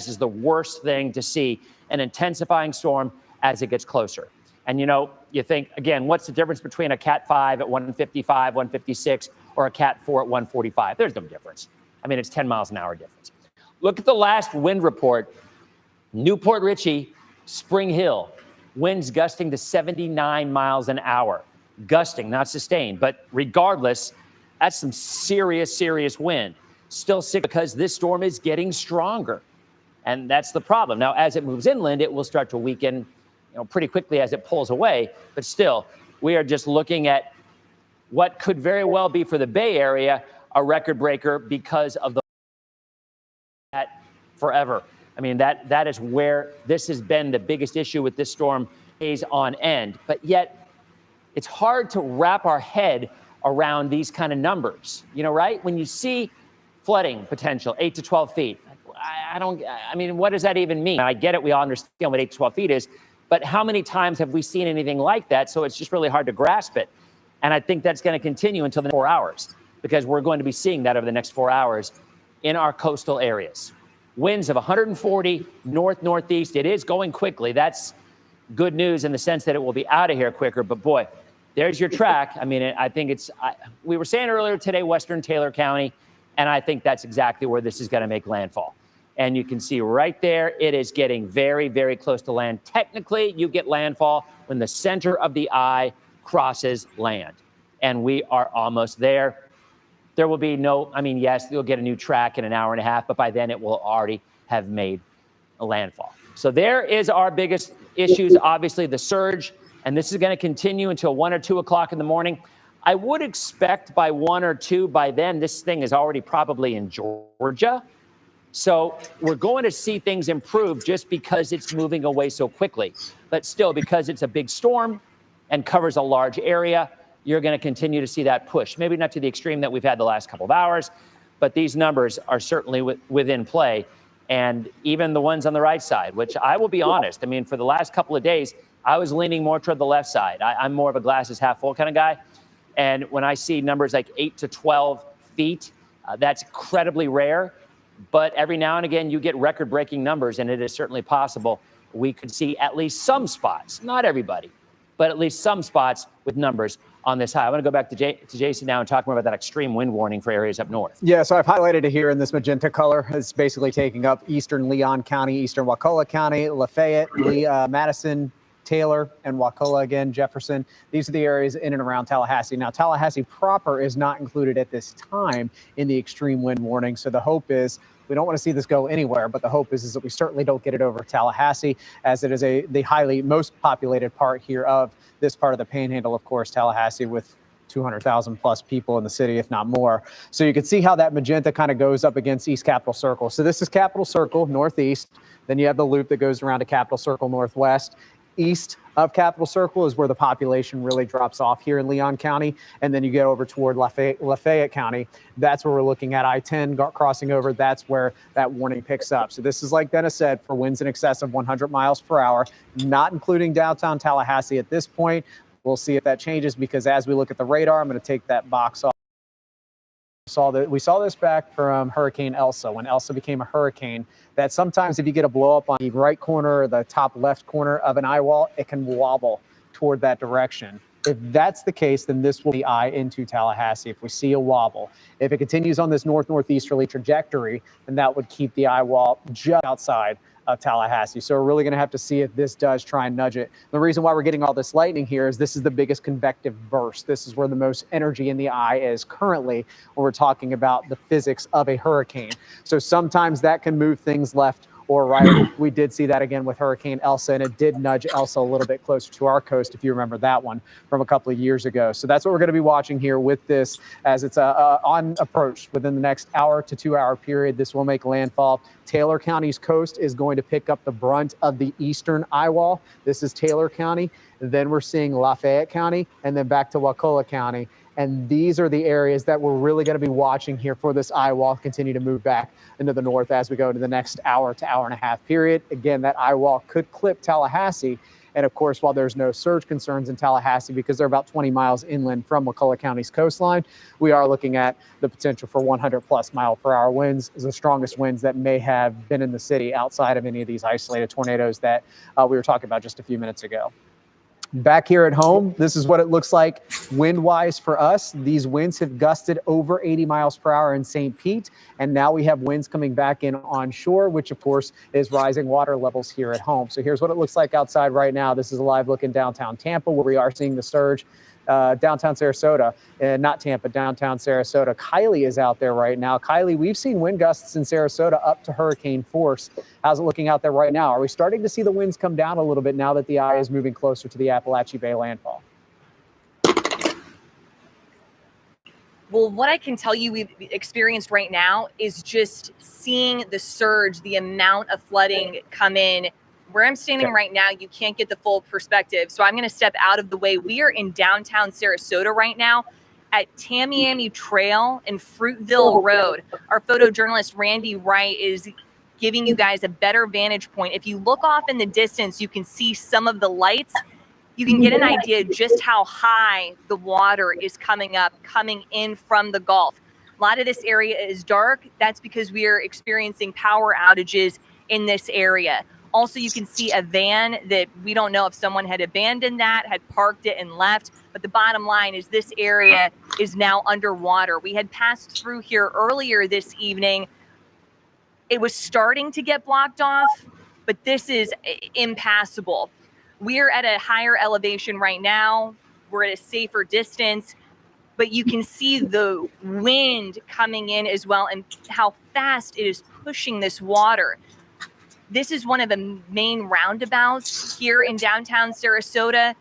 just the worst thing to see, an intensifying storm as it gets closer. And, you know, you think, again, what's the difference between a Cat 5 at 155, 156, or a Cat 4 at 145? There's no difference. I mean, it's 10 miles an hour difference. Look at the last wind report. Newport Richey, Spring Hill, winds gusting to 79 miles an hour. Gusting, not sustained. But regardless, that's some serious, serious wind. Still sick because this storm is getting stronger. And that's the problem. Now, as it moves inland, it will start to weaken, pretty quickly as it pulls away. But still, we are just looking at what could very well be for the Bay Area a record breaker because of that forever. I mean, that is where this has been the biggest issue with this storm days on end. But yet, it's hard to wrap our head around these kind of numbers, right? When you see flooding potential, 8 to 12 feet, I mean, what does that even mean? I get it. We all understand what 8 to 12 feet is. But how many times have we seen anything like that? So it's just really hard to grasp it. And I think that's going to continue until the 4 hours, because we're going to be seeing that over the next 4 hours in our coastal areas. Winds of 140 north-northeast. It is going quickly. That's good news in the sense that it will be out of here quicker. But boy, there's your track. I mean, I think we were saying earlier today, Western Taylor County, and I think that's exactly where this is going to make landfall. And you can see right there, it is getting very, very close to land. Technically, you get landfall when the center of the eye crosses land. And we are almost there. There will be yes, you'll get a new track in an hour and a half, but by then it will already have made a landfall. So there is our biggest issues, obviously the surge, and this is going to continue until 1 or 2 o'clock in the morning. I would expect by 1 or 2, by then, this thing is already probably in Georgia. So we're going to see things improve just because it's moving away so quickly. But still, because it's a big storm and covers a large area, you're going to continue to see that push. Maybe not to the extreme that we've had the last couple of hours, but these numbers are certainly within play. And even the ones on the right side, which I will be honest, I mean, for the last couple of days, I was leaning more toward the left side. I'm more of a glasses half full kind of guy. And when I see numbers like 8 to 12 feet, that's incredibly rare. But every now and again, you get record-breaking numbers, and it is certainly possible we could see at least some spots, not everybody, but at least some spots with numbers on this high. I want to go back to Jason now and talk more about that extreme wind warning for areas up north. Yeah, so I've highlighted it here in this magenta color. It's basically taking up eastern Leon County, eastern Wakulla County, Lafayette, Madison, Taylor, and Wakulla again, Jefferson. These are the areas in and around Tallahassee. Now, Tallahassee proper is not included at this time in the extreme wind warning. So the hope is, we don't want to see this go anywhere, but the hope is that we certainly don't get it over Tallahassee, as it is the most populated part here of this part of the Panhandle, of course, Tallahassee, with 200,000 plus people in the city, if not more. So you can see how that magenta kind of goes up against East Capitol Circle. So this is Capitol Circle, northeast. Then you have the loop that goes around to Capitol Circle, northwest. East of Capitol Circle is where the population really drops off here in Leon County. And then you get over toward Lafayette County. That's where we're looking at I-10 crossing over. That's where that warning picks up. So this is, like Dennis said, for winds in excess of 100 miles per hour, not including downtown Tallahassee at this point. We'll see if that changes, because as we look at the radar, I'm going to take that box off. We saw this back from Hurricane Elsa, when Elsa became a hurricane, that sometimes if you get a blow up on the right corner or the top left corner of an eye wall, it can wobble toward that direction. If that's the case, then this will be eye into Tallahassee if we see a wobble. If it continues on this north-northeasterly trajectory, then that would keep the eye wall just outside of Tallahassee. So we're really going to have to see if this does try and nudge it. The reason why we're getting all this lightning here is this is the biggest convective burst. This is where the most energy in the eye is currently when we're talking about the physics of a hurricane. So sometimes that can move things left or right. We did see that again with Hurricane Elsa, and it did nudge Elsa a little bit closer to our coast, if you remember that one from a couple of years ago. So that's what we're going to be watching here with this as it's on approach within the next hour to 2 hour period. This will make landfall. Taylor County's coast is going to pick up the brunt of the eastern eye wall. This is Taylor County. Then we're seeing Lafayette County and then back to Wakulla County. And these are the areas that we're really going to be watching here for this eye wall continue to move back into the north as we go into the next hour to hour and a half period. Again, that eye wall could clip Tallahassee. And of course, while there's no surge concerns in Tallahassee because they're about 20 miles inland from Wakulla County's coastline, we are looking at the potential for 100+ mile-per-hour winds, is the strongest winds that may have been in the city outside of any of these isolated tornadoes that we were talking about just a few minutes ago. Back here at home, this is what it looks like wind-wise for us. These winds have gusted over 80 miles per hour in St. Pete, and now we have winds coming back in onshore, which of course is rising water levels here at home. So here's what it looks like outside right now. This is a live look in downtown Tampa, where we are seeing the surge. Downtown Sarasota, not Tampa, downtown Sarasota. Kylie is out there right now. Kylie, we've seen wind gusts in Sarasota up to hurricane force. How's it looking out there right now? Are we starting to see the winds come down a little bit now that the eye is moving closer to the Appalachia Bay landfall? Well, what I can tell you we've experienced right now is just seeing the surge, the amount of flooding come in. Where I'm standing right now, you can't get the full perspective. So I'm going to step out of the way. We are in downtown Sarasota right now at Tamiami Trail and Fruitville Road. Our photojournalist, Randy Wright, is giving you guys a better vantage point. If you look off in the distance, you can see some of the lights. You can get an idea just how high the water is coming up, coming in from the Gulf. A lot of this area is dark. That's because we are experiencing power outages in this area. Also, you can see a van that we don't know if someone had abandoned that, had parked it and left. But the bottom line is this area is now underwater. We had passed through here earlier this evening. It was starting to get blocked off, but this is impassable. We're at a higher elevation right now. We're at a safer distance, but you can see the wind coming in as well and how fast it is pushing this water. This is one of the main roundabouts here in downtown Sarasota.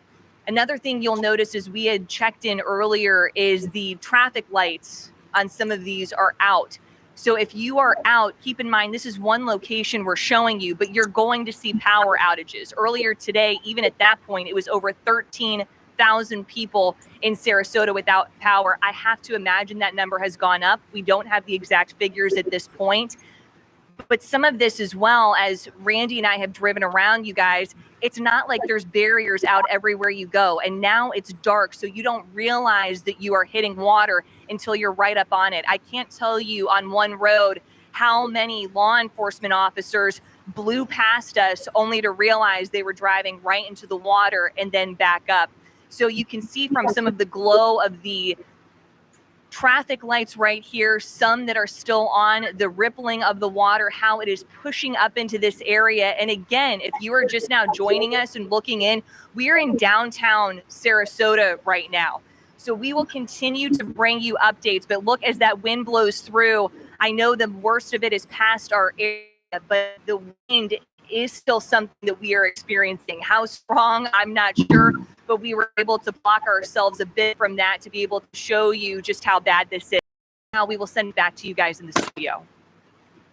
Another thing you'll notice is we had checked in earlier is the traffic lights on some of these are out. So if you are out, keep in mind, this is one location we're showing you, but you're going to see power outages. Earlier today, even at that point, it was over 13,000 people in Sarasota without power. I have to imagine that number has gone up. We don't have the exact figures at this point. But some of this as well, as Randy and I have driven around, you guys, it's not like there's barriers out everywhere you go. And now it's dark, so you don't realize that you are hitting water until you're right up on it. I can't tell you on one road how many law enforcement officers blew past us only to realize they were driving right into the water and then back up. So you can see from some of the glow of the traffic lights right here, some that are still on, the rippling of the water, how it is pushing up into this area. And again, if you are just now joining us and looking in, we are in downtown Sarasota right now. So we will continue to bring you updates, but look, as that wind blows through, I know the worst of it is past our area, but the wind is still something that we are experiencing. How strong, I'm not sure, but we were able to block ourselves a bit from that to be able to show you just how bad this is. Now we will send it back to you guys in the studio.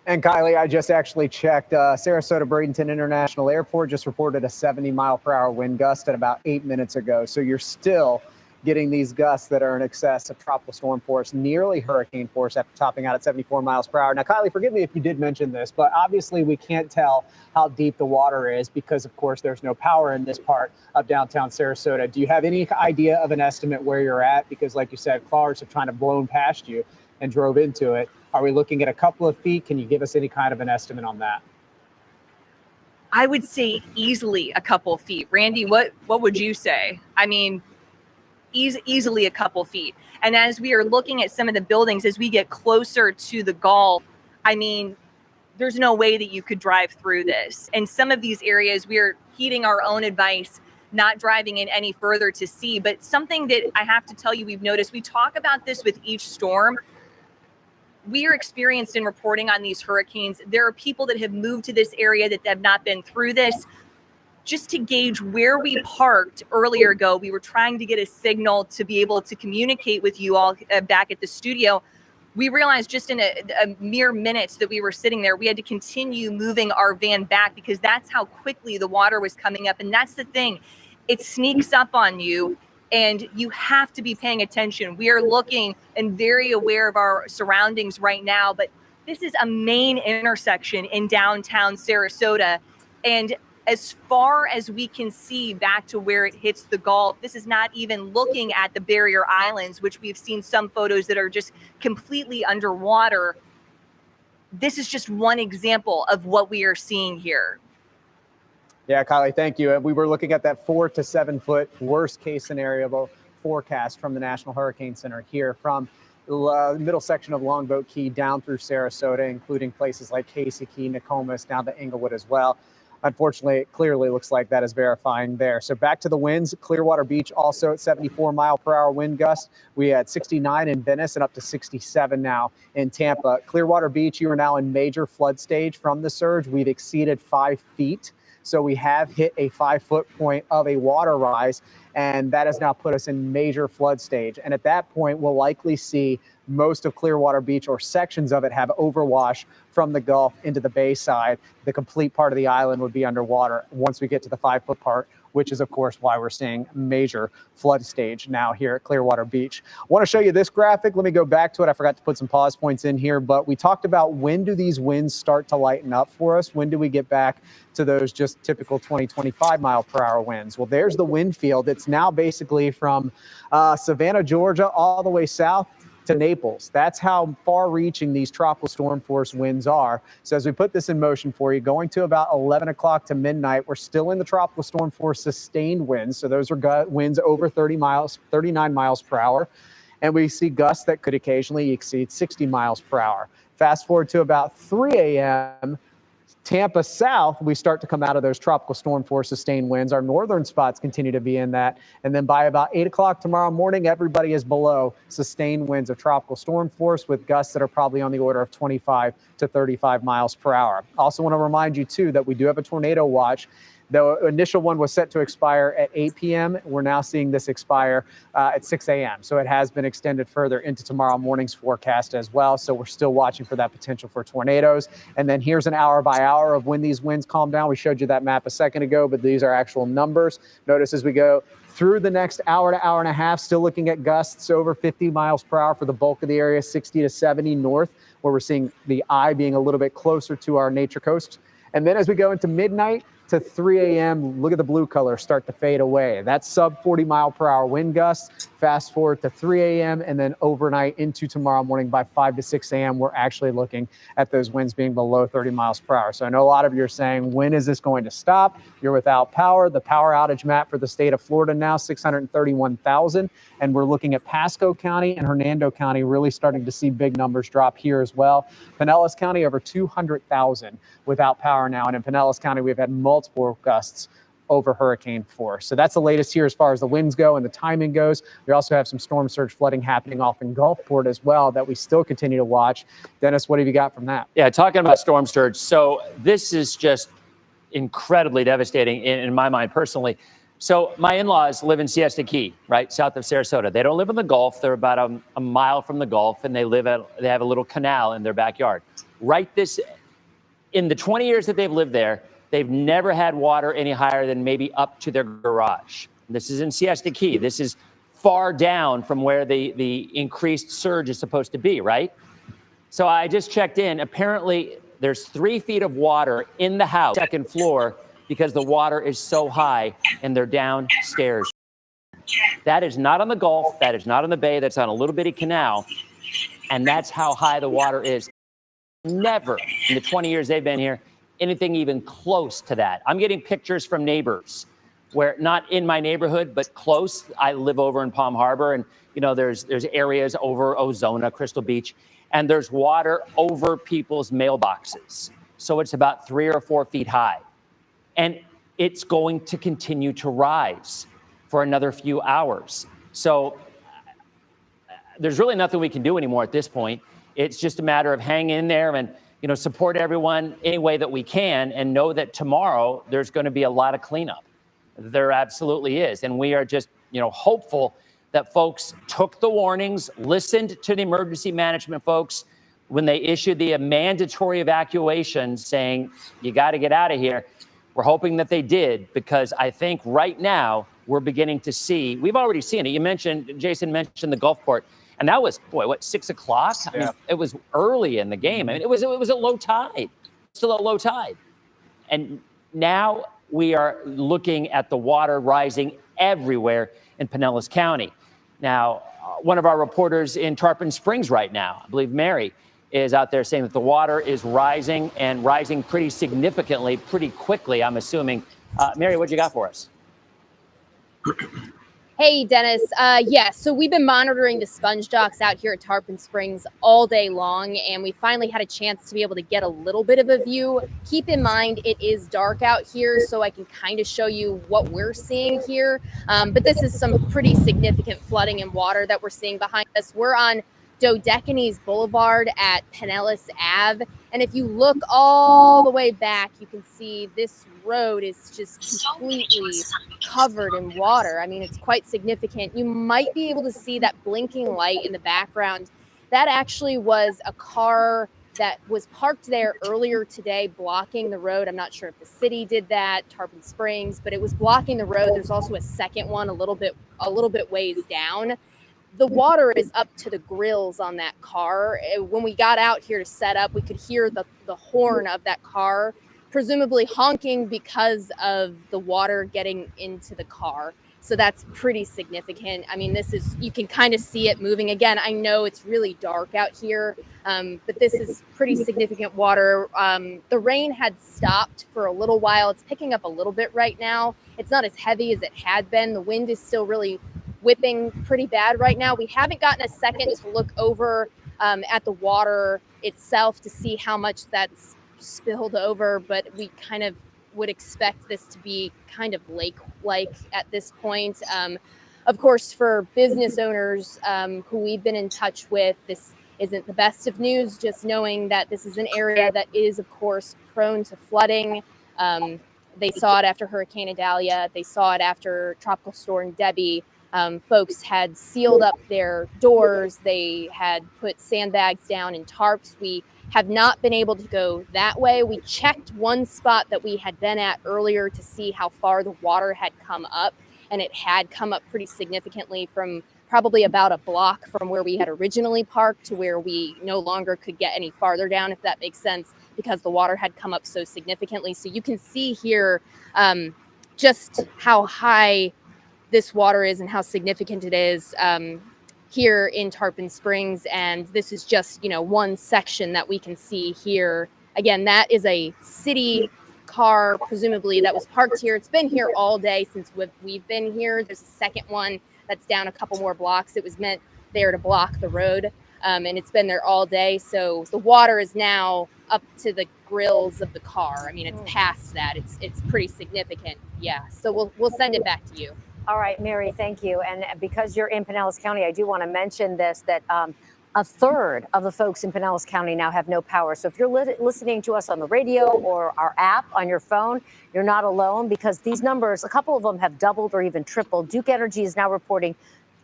And Kylie, I just actually checked. Sarasota Bradenton International Airport just reported a 70-mile-per-hour wind gust at about 8 minutes ago. So you're still getting these gusts that are in excess of tropical storm force, nearly hurricane force, after topping out at 74 miles per hour. Now, Kylie, forgive me if you did mention this, but obviously we can't tell how deep the water is because, of course, there's no power in this part of downtown Sarasota. Do you have any idea of an estimate where you're at? Because, like you said, cars have kind of blown past you and drove into it. Are we looking at a couple of feet? Can you give us any kind of an estimate on that? I would say easily a couple feet. Randy, what would you say? I mean, easily a couple feet. And as we are looking at some of the buildings, as we get closer to the Gulf, I mean, there's no way that you could drive through this. And some of these areas, we're heeding our own advice, not driving in any further to see. But something that I have to tell you, we've noticed, we talk about this with each storm. We are experienced in reporting on these hurricanes. There are people that have moved to this area that have not been through this. Just to gauge where we parked earlier ago, we were trying to get a signal to be able to communicate with you all back at the studio. We realized just in a mere minutes that we were sitting there, we had to continue moving our van back because that's how quickly the water was coming up. And that's the thing, it sneaks up on you and you have to be paying attention. We are looking and very aware of our surroundings right now, but this is a main intersection in downtown Sarasota. And as far as we can see back to where it hits the Gulf, this is not even looking at the barrier islands, which we've seen some photos that are just completely underwater. This is just one example of what we are seeing here. Yeah, Kylie, thank you. We were looking at that 4 to 7 foot worst case scenario forecast from the National Hurricane Center here from the middle section of Longboat Key down through Sarasota, including places like Casey Key, Nokomis, down to Inglewood as well. Unfortunately, it clearly looks like that is verifying there. So back to the winds, Clearwater Beach also at 74-mile-per-hour wind gust. We had 69 in Venice and up to 67 now in Tampa. Clearwater Beach, you are now in major flood stage from the surge. We've exceeded 5 feet. So we have hit a 5-foot point of a water rise, and that has now put us in major flood stage. And at that point, we'll likely see most of Clearwater Beach or sections of it have overwash from the Gulf into the bay side. The complete part of the island would be underwater once we get to the 5-foot part, which is, of course, why we're seeing major flood stage now here at Clearwater Beach. I want to show you this graphic. Let me go back to it. I forgot to put some pause points in here, but we talked about when do these winds start to lighten up for us? When do we get back to those just typical 20, 25-mile-per-hour winds? Well, there's the wind field. It's now basically from Savannah, Georgia, all the way south to Naples. That's how far-reaching these tropical storm force winds are. So as we put this in motion for you, going to about 11 o'clock to midnight, we're still in the tropical storm force sustained winds. So those are winds over 30 miles, 39 miles per hour. And we see gusts that could occasionally exceed 60 miles per hour. Fast forward to about 3 a.m., Tampa south, we start to come out of those tropical storm force sustained winds. Our northern spots continue to be in that. And then by about 8 o'clock tomorrow morning, everybody is below sustained winds of tropical storm force with gusts that are probably on the order of 25 to 35 miles per hour. Also want to remind you, too, that we do have a tornado watch. The initial one was set to expire at 8 p.m. We're now seeing this expire at 6 a.m. So it has been extended further into tomorrow morning's forecast as well. So we're still watching for that potential for tornadoes. And then here's an hour by hour of when these winds calm down. We showed you that map a second ago, but these are actual numbers. Notice as we go through the next hour to hour and a half, still looking at gusts over 50 miles per hour for the bulk of the area, 60 to 70 north, where we're seeing the eye being a little bit closer to our nature coast. And then as we go into midnight to 3 a.m., look at the blue color start to fade away. That's sub 40 mile per hour wind gusts. Fast forward to 3 a.m. and then overnight into tomorrow morning by 5 to 6 a.m., we're actually looking at those winds being below 30 miles per hour. So I know a lot of you are saying, when is this going to stop? You're without power. The power outage map for the state of Florida now, 631,000. And we're looking at Pasco County and Hernando County really starting to see big numbers drop here as well. Pinellas County, over 200,000 without power now. And in Pinellas County, we've had multiple gusts over hurricane force. So that's the latest here as far as the winds go and the timing goes. We also have some storm surge flooding happening off in Gulfport as well that we still continue to watch. Dennis, what have you got from that? Yeah, talking about storm surge. So this is just incredibly devastating in my mind personally. So my in-laws live in Siesta Key, right, south of Sarasota. They don't live in the Gulf. They're about a mile from the Gulf, and they have a little canal in their backyard. In the 20 years that they've lived there, they've never had water any higher than maybe up to their garage. This is in Siesta Key. This is far down from where the increased surge is supposed to be, right? So I just checked in. Apparently, there's 3 feet of water in the house, second floor, because the water is so high and they're downstairs. That is not on the Gulf. That is not on the bay. That's on a little bitty canal. And that's how high the water is. Never in the 20 years they've been here, anything even close to that. I'm getting pictures from neighbors where, not in my neighborhood, but close. I live over in Palm Harbor, and there's areas over Ozona, Crystal Beach, and there's water over people's mailboxes. So it's about 3 or 4 feet high. And it's going to continue to rise for another few hours. So there's really nothing we can do anymore at this point. It's just a matter of hang in there and, support everyone any way that we can, and know that tomorrow there's going to be a lot of cleanup. There absolutely is. And we are just, hopeful that folks took the warnings, listened to the emergency management folks when they issued the mandatory evacuation saying, you got to get out of here. We're hoping that they did, because I think right now we're beginning to see, we've already seen it. Jason mentioned the Gulfport, and that was, 6 o'clock? I mean, it was early in the game. I mean, it was at low tide, still at low tide. And now we are looking at the water rising everywhere in Pinellas County. Now, one of our reporters in Tarpon Springs right now, I believe Mary, is out there saying that the water is rising, and rising pretty significantly, pretty quickly, I'm assuming. Mary, what you got for us? Hey, Dennis. So we've been monitoring the sponge docks out here at Tarpon Springs all day long, and we finally had a chance to be able to get a little bit of a view. Keep in mind, it is dark out here, so I can kind of show you what we're seeing here. But this is some pretty significant flooding and water that we're seeing behind us. We're on Dodecanese Boulevard at Pinellas Ave. And if you look all the way back, you can see this road is just completely covered in water. I mean, it's quite significant. You might be able to see that blinking light in the background. That actually was a car that was parked there earlier today, blocking the road. I'm not sure if the city did that, Tarpon Springs, but it was blocking the road. There's also a second one a little bit ways down. The water is up to the grills on that car. When we got out here to set up, we could hear the horn of that car, presumably honking because of the water getting into the car. So that's pretty significant. I mean, you can kind of see it moving. Again, I know it's really dark out here, but this is pretty significant water. The rain had stopped for a little while. It's picking up a little bit right now. It's not as heavy as it had been. The wind is still really whipping pretty bad right now. We haven't gotten a second to look over at the water itself to see how much that's spilled over, but we kind of would expect this to be kind of lake-like at this point. Of course, for business owners who we've been in touch with, this isn't the best of news, just knowing that this is an area that is, of course, prone to flooding. They saw it after Hurricane Idalia. They saw it after Tropical Storm Debbie. Folks had sealed up their doors. They had put sandbags down and tarps. We have not been able to go that way. We checked one spot that we had been at earlier to see how far the water had come up, and it had come up pretty significantly from probably about a block from where we had originally parked to where we no longer could get any farther down, if that makes sense, because the water had come up so significantly. So you can see here just how high this water is and how significant it is here in Tarpon Springs. And this is just, one section that we can see here. Again, that is a city car, presumably, that was parked here. It's been here all day since we've been here. There's a second one that's down a couple more blocks. It was meant there to block the road, and it's been there all day. So the water is now up to the grills of the car. I mean, it's past that. It's pretty significant. Yeah. So we'll send it back to you. All right, Mary, thank you. And because you're in Pinellas County, I do want to mention this, that a third of the folks in Pinellas County now have no power. So if you're listening to us on the radio or our app on your phone, you're not alone, because these numbers, a couple of them have doubled or even tripled. Duke Energy is now reporting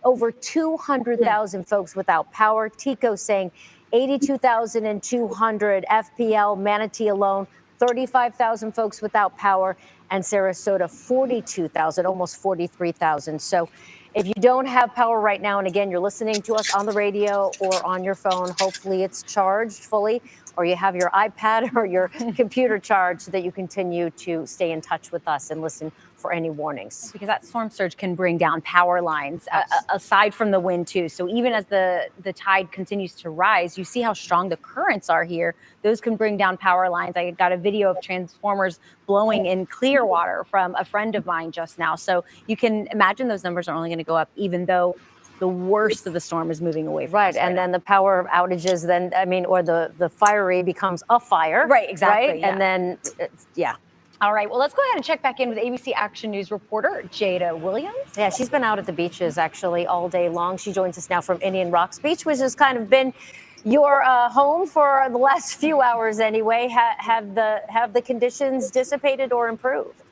over 200,000 folks without power. TECO saying 82,200, FPL, Manatee alone, 35,000 folks without power, and Sarasota, 42,000, almost 43,000. So if you don't have power right now, and again, you're listening to us on the radio or on your phone, hopefully it's charged fully, or you have your iPad or your computer charged so that you continue to stay in touch with us and listen for any warnings. Because that storm surge can bring down power lines aside from the wind too. So even as the tide continues to rise, you see how strong the currents are here. Those can bring down power lines. I got a video of transformers blowing in Clearwater from a friend of mine just now. So you can imagine those numbers are only going to go up, even though the worst of the storm is moving away from Right, us and then the power outages, then or the fiery becomes a fire. Right, exactly. Right, Yeah. and then yeah. All right, well, let's go ahead and check back in with ABC Action News reporter Jada Williams. Yeah, she's been out at the beaches actually all day long. She joins us now from Indian Rocks Beach, which has kind of been your home for the last few hours anyway. Have the conditions dissipated or improved?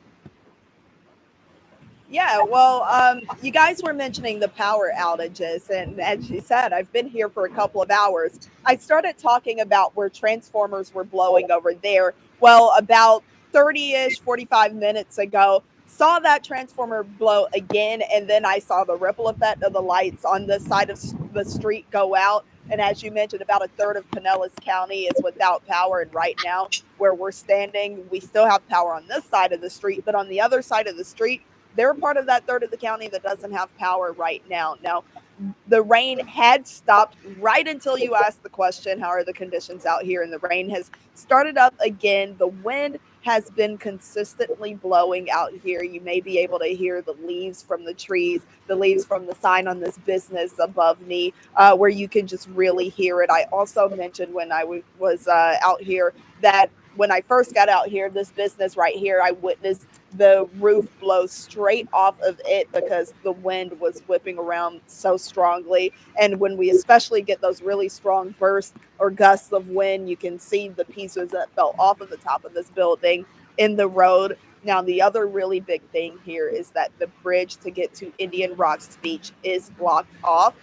Yeah, well, you guys were mentioning the power outages, and as you said, I've been here for a couple of hours. I started talking about where transformers were blowing over there. Well, about 30-ish, 45 minutes ago, saw that transformer blow again, and then I saw the ripple effect of the lights on the side of the street go out. And as you mentioned, about a third of Pinellas County is without power, and right now, where we're standing, we still have power on this side of the street, but on the other side of the street, they're part of that third of the county that doesn't have power right now. Now, the rain had stopped right until you asked the question, how are the conditions out here? And the rain has started up again. The wind has been consistently blowing out here. You may be able to hear the leaves from the trees, the leaves from the sign on this business above me, where you can just really hear it. I also mentioned when I was out here that when I first got out here, this business right here, I witnessed the roof blow straight off of it because the wind was whipping around so strongly. And when we especially get those really strong bursts or gusts of wind, you can see the pieces that fell off of the top of this building in the road. Now, the other really big thing here is that the bridge to get to Indian Rocks Beach is blocked off.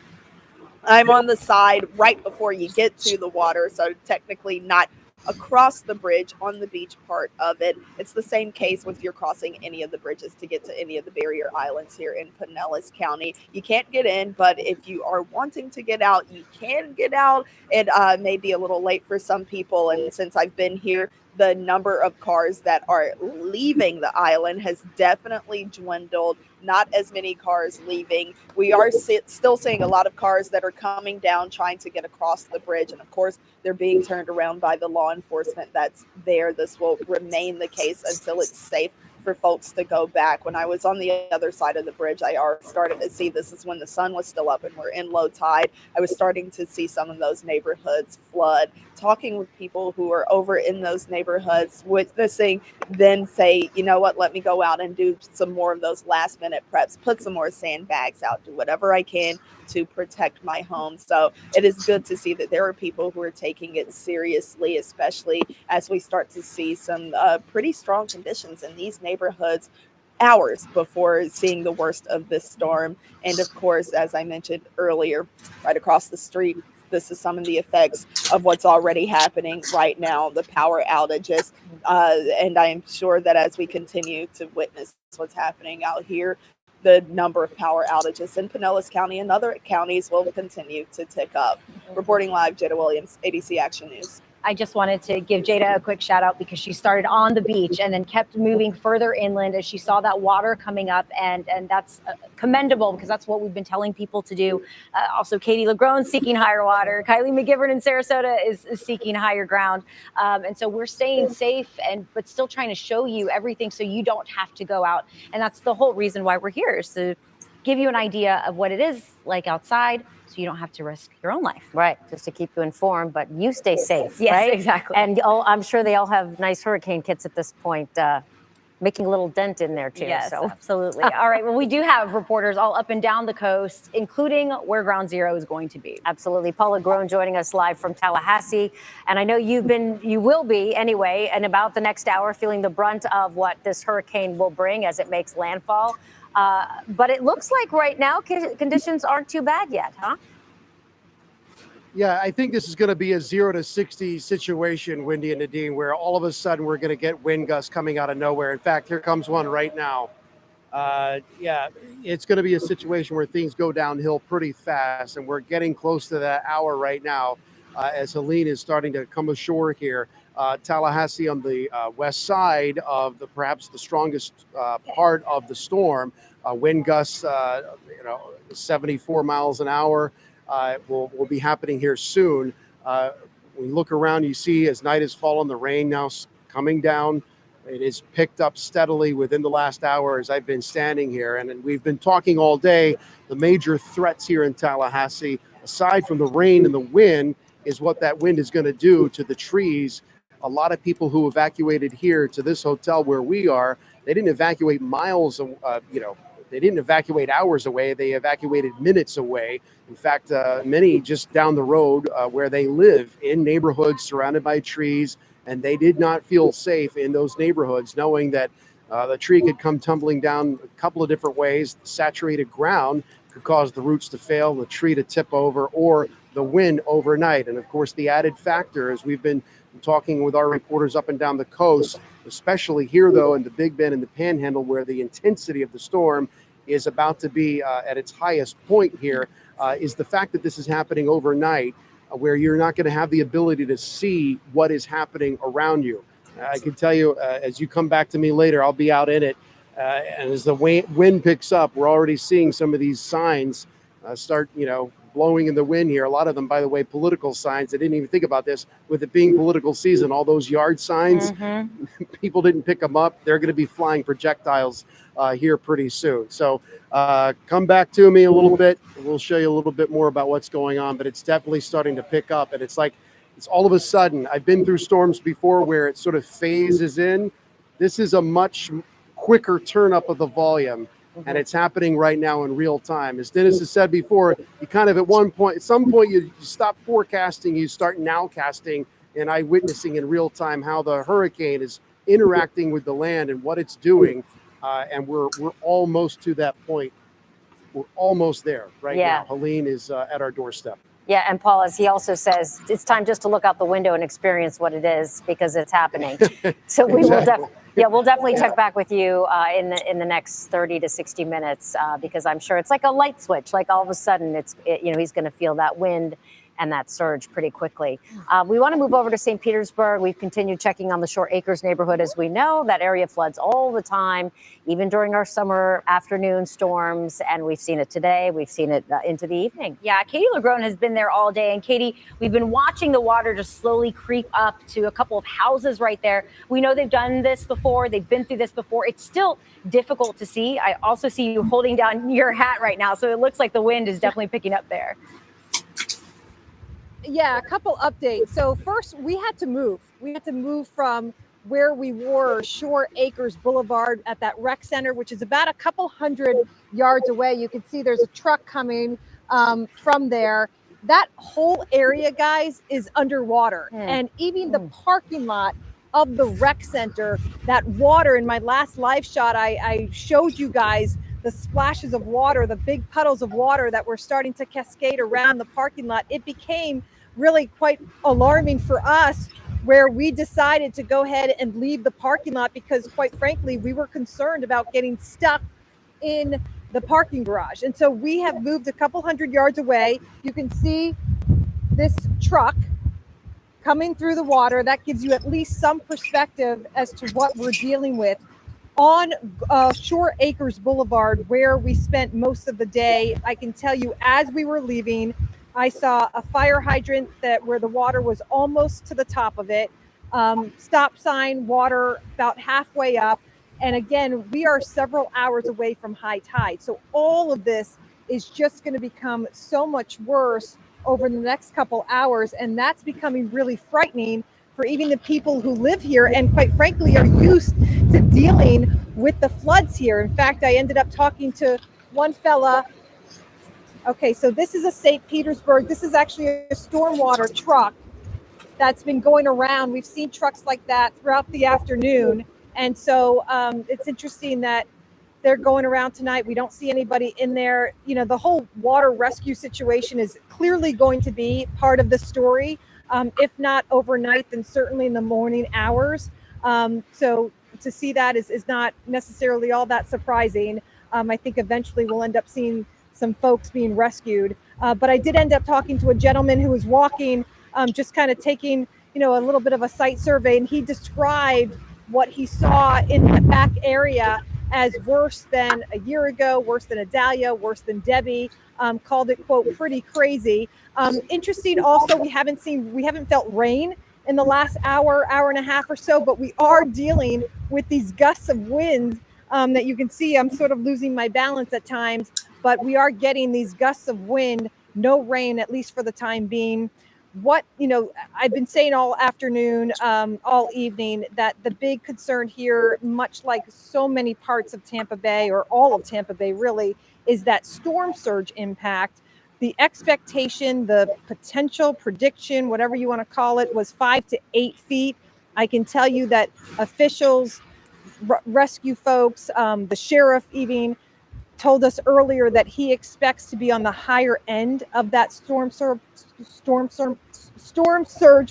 I'm on the side right before you get to the water, so technically not across the bridge on the beach part of it. It's the same case with you're crossing any of the bridges to get to any of the barrier islands here in Pinellas County. You can't get in, but if you are wanting to get out, you can get out. It may be a little late for some people, and since I've been here, the number of cars that are leaving the island has definitely dwindled. Not as many cars leaving. We are still seeing a lot of cars that are coming down trying to get across the bridge. And of course, they're being turned around by the law enforcement that's there. This will remain the case until it's safe for folks to go back. When I was on the other side of the bridge, I already started to see, this is when the sun was still up and we're in low tide. I was starting to see some of those neighborhoods flood. Talking with people who are over in those neighborhoods, witnessing, then say, you know what, let me go out and do some more of those last minute preps, put some more sandbags out, do whatever I can to protect my home. So it is good to see that there are people who are taking it seriously, especially as we start to see some pretty strong conditions in these neighborhoods hours before seeing the worst of this storm. And of course, as I mentioned earlier, right across the street, this is some of the effects of what's already happening right now, the power outages. And I am sure that as we continue to witness what's happening out here, the number of power outages in Pinellas County and other counties will continue to tick up. Reporting live, Jada Williams, ABC Action News. I just wanted to give Jada a quick shout out because she started on the beach and then kept moving further inland as she saw that water coming up. And that's commendable because that's what we've been telling people to do. Also, Katie Lagrone seeking higher water. Kylie McGivern in Sarasota is seeking higher ground. And so we're staying safe but still trying to show you everything so you don't have to go out. And that's the whole reason why we're here, is to give you an idea of what it is like outside, so you don't have to risk your own life. Right, just to keep you informed, but you stay safe, Yes, right? exactly. And I'm sure they all have nice hurricane kits at this point, making a little dent in there too. Yes, So. absolutely. All right, well, we do have reporters all up and down the coast, including where Ground Zero is going to be. Absolutely. Paula Groen joining us live from Tallahassee. And I know you will be anyway, in about the next hour, feeling the brunt of what this hurricane will bring as it makes landfall. But it looks like right now conditions aren't too bad yet, huh? Yeah, I think this is going to be a 0 to 60 situation, Wendy and Nadine, where all of a sudden we're going to get wind gusts coming out of nowhere. In fact, here comes one right now. Yeah, it's going to be a situation where things go downhill pretty fast, and we're getting close to that hour right now as Helene is starting to come ashore here. Tallahassee on the west side of perhaps the strongest part of the storm. Wind gusts, 74 miles an hour. Will be happening here soon. When you look around, you see as night has fallen, the rain now coming down. It has picked up steadily within the last hour as I've been standing here. And we've been talking all day. The major threats here in Tallahassee, aside from the rain and the wind, is what that wind is going to do to the trees. A lot of people who evacuated here to this hotel where we are, they didn't evacuate miles, they didn't evacuate hours away. They evacuated minutes away. In fact, many just down the road where they live in neighborhoods surrounded by trees, and they did not feel safe in those neighborhoods, knowing that the tree could come tumbling down a couple of different ways. Saturated ground could cause the roots to fail, the tree to tip over, or the wind overnight. And of course, the added factor, as we've been talking with our reporters up and down the coast, especially here, though, in the Big Bend and the Panhandle, where the intensity of the storm is about to be at its highest point here, is the fact that this is happening overnight, where you're not going to have the ability to see what is happening around you. I can tell you, as you come back to me later, I'll be out in it. And as the wind picks up, we're already seeing some of these signs start, blowing in the wind here. A lot of them, by the way, political signs. I didn't even think about this. With it being political season, all those yard signs, people didn't pick them up. They're going to be flying projectiles here pretty soon. So come back to me a little bit. We'll show you a little bit more about what's going on, but it's definitely starting to pick up. And it's all of a sudden. I've been through storms before where it sort of phases in. This is a much quicker turn up of the volume. And it's happening right now in real time. As Dennis has said before, you kind of at some point you stop forecasting, you start nowcasting and eyewitnessing in real time how the hurricane is interacting with the land and what it's doing. And we're almost to that point. We're almost there right now. Helene is at our doorstep. Yeah, and Paul, as he also says, it's time just to look out the window and experience what it is because it's happening. So we will we'll definitely check back with you in the next 30 to 60 minutes because I'm sure it's like a light switch. Like all of a sudden, he's going to feel that wind and that surge pretty quickly. We want to move over to St. Petersburg. We've continued checking on the Short Acres neighborhood. As we know, that area floods all the time, even during our summer afternoon storms. And we've seen it today. We've seen it into the evening. Yeah, Katie LaGrone has been there all day. And Katie, we've been watching the water just slowly creep up to a couple of houses right there. We know they've done this before. They've been through this before. It's still difficult to see. I also see you holding down your hat right now. So it looks like the wind is definitely picking up there. Yeah, a couple updates. So first, we had to move. We had to move from where we were, Shore Acres Boulevard at that rec center, which is about a couple hundred yards away. You can see there's a truck coming from there. That whole area, guys, is underwater. And even the parking lot of the rec center, that water, in my last live shot, I showed you guys the splashes of water, the big puddles of water that were starting to cascade around the parking lot. It became really quite alarming for us, where we decided to go ahead and leave the parking lot because, quite frankly, we were concerned about getting stuck in the parking garage. And so we have moved a couple hundred yards away. You can see this truck coming through the water. That gives you at least some perspective as to what we're dealing with on Shore Acres Boulevard, where we spent most of the day. I can tell you, as we were leaving, I saw a fire hydrant where the water was almost to the top of it. Stop sign, water about halfway up. And again, we are several hours away from high tide. So all of this is just going to become so much worse over the next couple hours. And that's becoming really frightening for even the people who live here and, quite frankly, are used to dealing with the floods here. In fact, I ended up talking to one fella. Okay, so this is a St. Petersburg. This is actually a stormwater truck that's been going around. We've seen trucks like that throughout the afternoon. And so it's interesting that they're going around tonight. We don't see anybody in there. The whole water rescue situation is clearly going to be part of the story. If not overnight, then certainly in the morning hours. So to see that is not necessarily all that surprising. I think eventually we'll end up seeing some folks being rescued. But I did end up talking to a gentleman who was walking, just kind of taking, a little bit of a site survey, and he described what he saw in the back area as worse than a year ago, worse than Adalia, worse than Debbie, called it, quote, pretty crazy. Interesting also, we haven't felt rain in the last hour, hour and a half or so, but we are dealing with these gusts of wind that you can see. I'm sort of losing my balance at times, but we are getting these gusts of wind, no rain, at least for the time being. What, I've been saying all afternoon, all evening, that the big concern here, much like so many parts of Tampa Bay, or all of Tampa Bay really, is that storm surge impact. The expectation, the potential prediction, whatever you want to call it, was 5 to 8 feet. I can tell you that officials, rescue folks, the sheriff even told us earlier that he expects to be on the higher end of that storm surge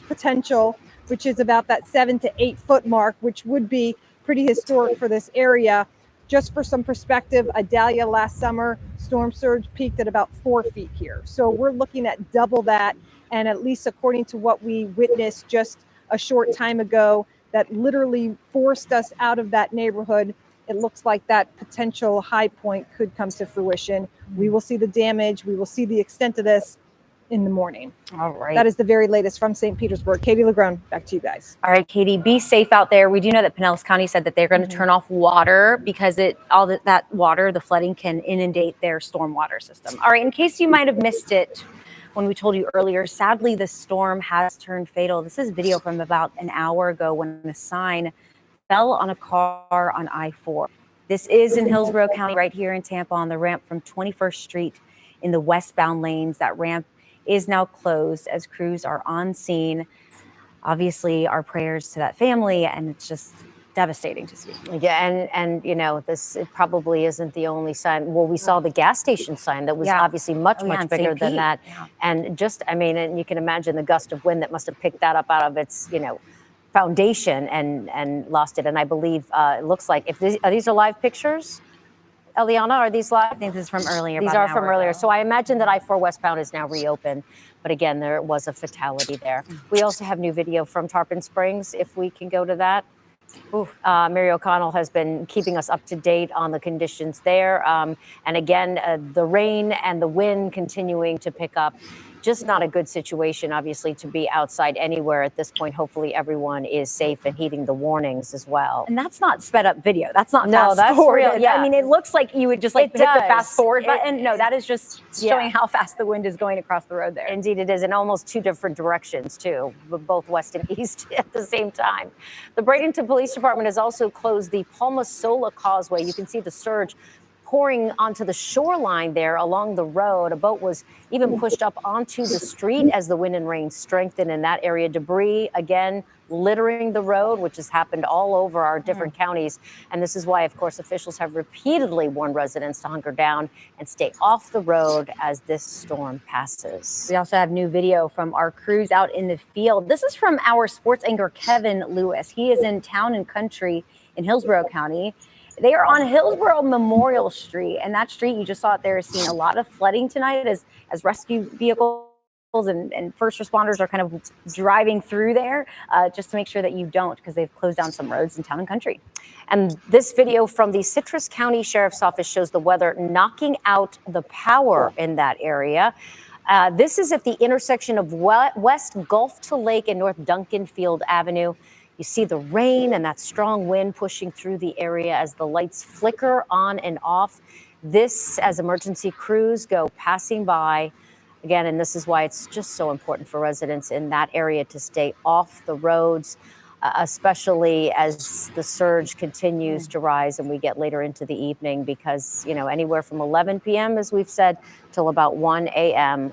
potential, which is about that 7 to 8 foot mark, which would be pretty historic for this area. Just for some perspective, Idalia last summer, storm surge peaked at about 4 feet here. So we're looking at double that. And at least according to what we witnessed just a short time ago, that literally forced us out of that neighborhood, it looks like that potential high point could come to fruition. We will see the damage. We will see the extent of this in the morning. All right. That is the very latest from St. Petersburg. Katie Legrone, back to you guys. All right, Katie, be safe out there. We do know that Pinellas County said that they're going to turn off water because that water, the flooding, can inundate their stormwater system. All right, in case you might have missed it when we told you earlier, sadly, the storm has turned fatal. This is video from about an hour ago when the sign fell on a car on I-4. This is in Hillsborough County, right here in Tampa, on the ramp from 21st Street in the westbound lanes. That ramp is now closed as crews are on scene. Obviously, our prayers to that family, and it's just devastating to see. Yeah, and this, it probably isn't the only sign. Well, we saw the gas station sign that was obviously much bigger than that. Yeah. And just, and you can imagine the gust of wind that must have picked that up out of its, foundation and lost it. And I believe it looks like, if these are live pictures, Eliana, are these live? I think this is from earlier. These are from earlier. So I imagine that I-4 westbound is now reopened. But again, there was a fatality there. We also have new video from Tarpon Springs, if we can go to that. Mary O'Connell has been keeping us up to date on the conditions there. And again, the rain and the wind continuing to pick up. Just not a good situation, obviously, to be outside anywhere at this point. Hopefully everyone is safe and heeding the warnings as well. And that's not sped up video. That's not No, fast forward. real. Yeah. I mean, it looks like you would just hit the fast forward button. No, that is just showing how fast the wind is going across the road there. Indeed it is, in almost two different directions too, both west and east at the same time. The Bradenton Police Department has also closed the Palma Sola Causeway. You can see the surge pouring onto the shoreline there along the road. A boat was even pushed up onto the street as the wind and rain strengthened in that area. Debris, again, littering the road, which has happened all over our different counties. And this is why, of course, officials have repeatedly warned residents to hunker down and stay off the road as this storm passes. We also have new video from our crews out in the field. This is from our sports anchor, Kevin Lewis. He is in Town and Country in Hillsborough County. They are on Hillsborough Memorial Street, and that street, you just saw it there, is seeing a lot of flooding tonight as rescue vehicles and first responders are kind of driving through there just to make sure that you don't, because they've closed down some roads in Town and Country. And this video from the Citrus County Sheriff's Office shows the weather knocking out the power in that area. This is at the intersection of West Gulf to Lake and North Duncanfield Avenue. You see the rain and that strong wind pushing through the area as the lights flicker on and off. This, as emergency crews go passing by. Again, and this is why it's just so important for residents in that area to stay off the roads, especially as the surge continues to rise and we get later into the evening, because, anywhere from 11 p.m., as we've said, till about 1 a.m.,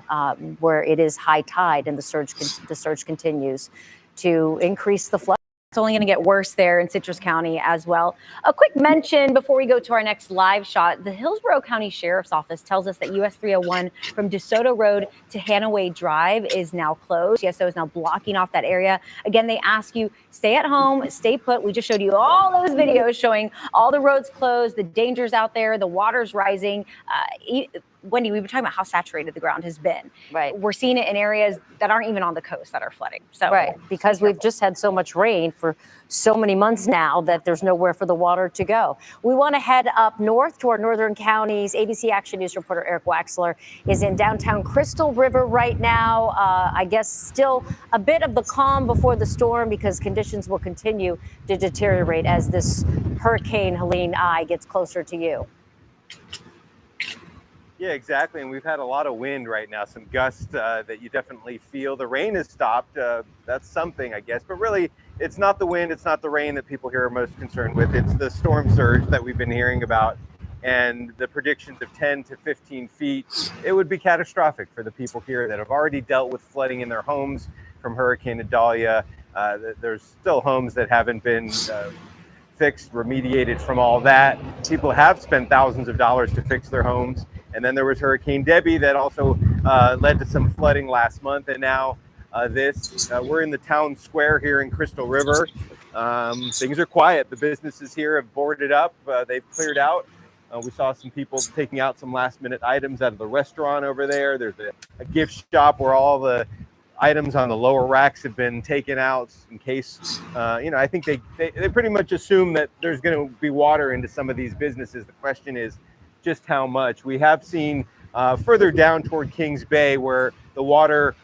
where it is high tide and the surge continues to increase the flood. It's only going to get worse there in Citrus County as well. A quick mention before we go to our next live shot. The Hillsborough County Sheriff's Office tells us that US 301 from DeSoto Road to Hanaway Drive is now closed. TSO is now blocking off that area. Again, they ask you, stay at home, stay put. We just showed you all those videos showing all the roads closed, the dangers out there, the water's rising. Wendy, we've been talking about how saturated the ground has been. Right. We're seeing it in areas that aren't even on the coast that are flooding. So right, because we've just had so much rain for so many months now that there's nowhere for the water to go. We want to head up north to our northern counties. ABC Action News reporter Eric Waxler is in downtown Crystal River right now. I guess still a bit of the calm before the storm because conditions will continue to deteriorate as this Hurricane Helene gets closer to you. Yeah, exactly. And we've had a lot of wind right now, some gusts that you definitely feel. The rain has stopped. That's something, I guess. But really, it's not the wind, it's not the rain that people here are most concerned with. It's the storm surge that we've been hearing about. And the predictions of 10 to 15 feet, it would be catastrophic for the people here that have already dealt with flooding in their homes from Hurricane Idalia. There's still homes that haven't been fixed, remediated from all that. People have spent thousands of dollars to fix their homes. And then there was Hurricane Debbie that also led to some flooding last month. And now we're in the town square here in Crystal River. Things are quiet. The businesses here have boarded up. They've cleared out. We saw some people taking out some last minute items out of the restaurant over there. There's a gift shop where all the items on the lower racks have been taken out in case, I think they pretty much assume that there's going to be water into some of these businesses. The question is just how much. We have seen further down toward Kings Bay where the water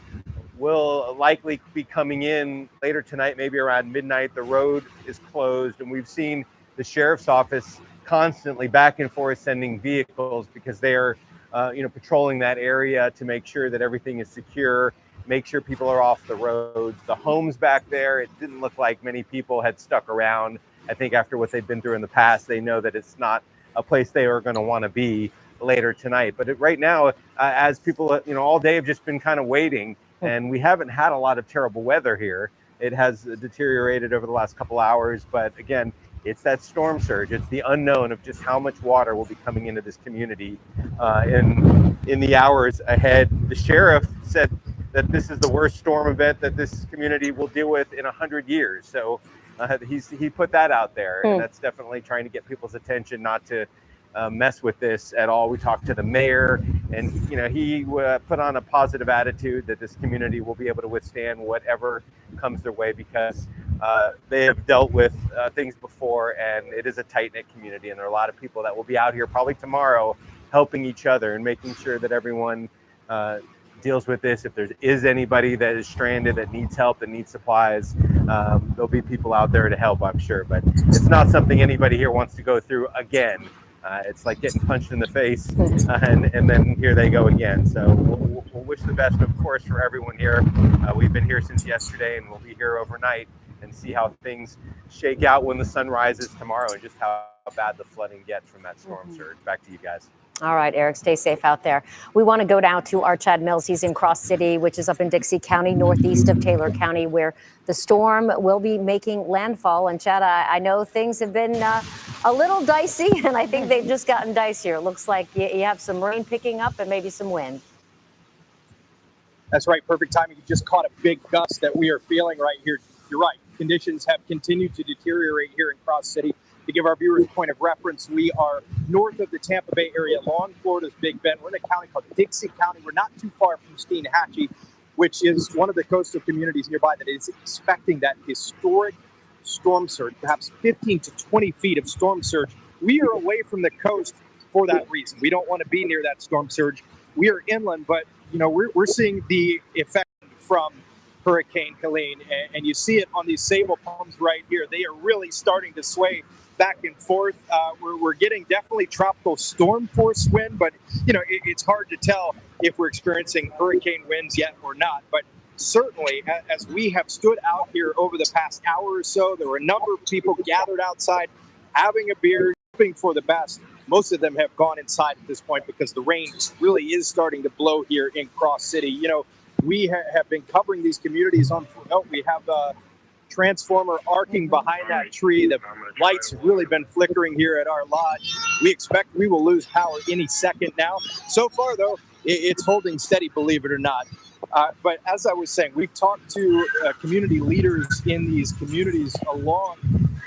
will likely be coming in later tonight, maybe around midnight. The road is closed, and we've seen the sheriff's office constantly back and forth sending vehicles because they are patrolling that area to make sure that everything is secure, make sure people are off the roads. The homes back there, it didn't look like many people had stuck around. I think after what they've been through in the past, they know that it's not a place they are going to want to be later tonight. But right now, as people, all day have just been kind of waiting, and we haven't had a lot of terrible weather here. It has deteriorated over the last couple hours, but again, it's that storm surge. It's the unknown of just how much water will be coming into this community in the hours ahead. The sheriff said that this is the worst storm event that this community will deal with in 100 years. So he put that out there, and that's definitely trying to get people's attention not to mess with this at all. We talked to the mayor, and he put on a positive attitude that this community will be able to withstand whatever comes their way because they have dealt with things before, and it is a tight-knit community, and there are a lot of people that will be out here probably tomorrow helping each other and making sure that everyone deals with this. If there is anybody that is stranded that needs help, that needs supplies, there'll be people out there to help, I'm sure. But it's not something anybody here wants to go through again. It's like getting punched in the face, and then here they go again. So we'll wish the best, of course, for everyone here. We've been here since yesterday, and we'll be here overnight and see how things shake out when the sun rises tomorrow and just how bad the flooding gets from that storm surge. Back to you guys. All right, Eric, stay safe out there. We want to go down to our Chad Mills. He's in Cross City, which is up in Dixie County, northeast of Taylor County, where the storm will be making landfall. And Chad, I know things have been a little dicey, and I think they've just gotten dicier. It looks like you have some rain picking up and maybe some wind. That's right. Perfect timing. You just caught a big gust that we are feeling right here. You're right. Conditions have continued to deteriorate here in Cross City. To give our viewers a point of reference, we are north of the Tampa Bay area along Florida's Big Bend. We're in a county called Dixie County. We're not too far from Steinhatchee, which is one of the coastal communities nearby that is expecting that historic storm surge, perhaps 15 to 20 feet of storm surge. We are away from the coast for that reason. We don't want to be near that storm surge. We are inland, but we're seeing the effect from Hurricane Helene, and you see it on these sable palms right here. They are really starting to sway back and forth. We're getting definitely tropical storm force wind, but it's hard to tell if we're experiencing hurricane winds yet or not. But certainly, as we have stood out here over the past hour or so, there were a number of people gathered outside having a beer, hoping for the best. Most of them have gone inside at this point because the rain really is starting to blow here in Cross City. We have been covering these communities on foot. We have a transformer arcing behind that tree. The lights have really been flickering here at our lodge. We expect we will lose power any second now. So far, though, it's holding steady, believe it or not. But as I was saying, we've talked to community leaders in these communities along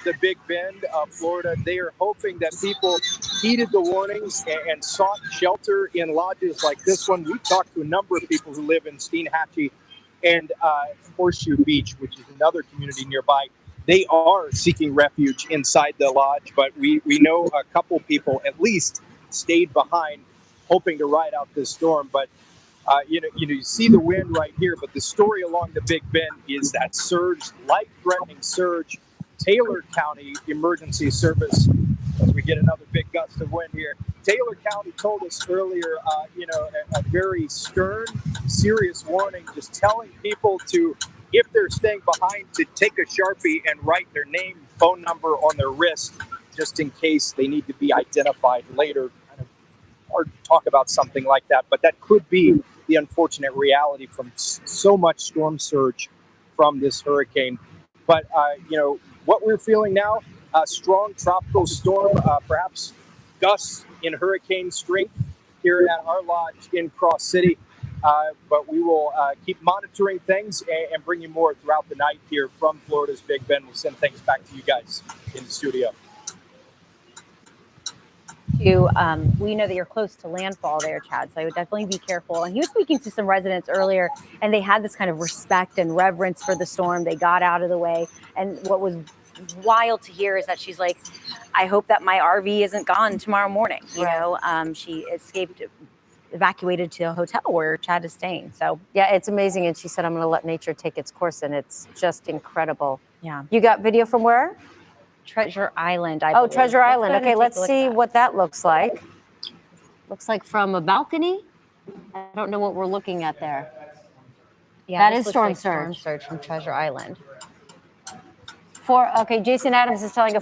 the Big Bend of Florida. They are hoping that people heeded the warnings and sought shelter in lodges like this one. We've talked to a number of people who live in Steinhatchee and Horseshoe Beach, which is another community nearby. They are seeking refuge inside the lodge, but we know a couple people at least stayed behind, hoping to ride out this storm. But you see the wind right here, but the story along the Big Bend is that surge, life-threatening surge. Taylor County Emergency Service, as we get another big gust of wind here. Taylor County told us earlier, a very stern, serious warning, just telling people to, if they're staying behind, to take a Sharpie and write their name, phone number on their wrist, just in case they need to be identified later. Kind of hard to talk about something like that, but that could be the unfortunate reality from so much storm surge from this hurricane. But, what we're feeling now, a strong tropical storm, perhaps gusts in hurricane strength here at our lodge in Cross City. But we will keep monitoring things and bring you more throughout the night here from Florida's Big Bend. We'll send things back to you guys in the studio. We know that you're close to landfall there, Chad, so I would definitely be careful. And he was speaking to some residents earlier, and they had this kind of respect and reverence for the storm. They got out of the way. And what was wild to hear is that she's like, I hope that my RV isn't gone tomorrow morning. She evacuated to a hotel where Chad is staying. So yeah, it's amazing. And she said, I'm going to let nature take its course. And it's just incredible. Yeah. You got video from where? Treasure Island. Oh, Treasure Island. Okay, let's see what that looks like. Looks like from a balcony. I don't know what we're looking at there. Yeah, that this is looks storm like surge. Storm surge from Treasure Island. Okay, Jason Adams is telling a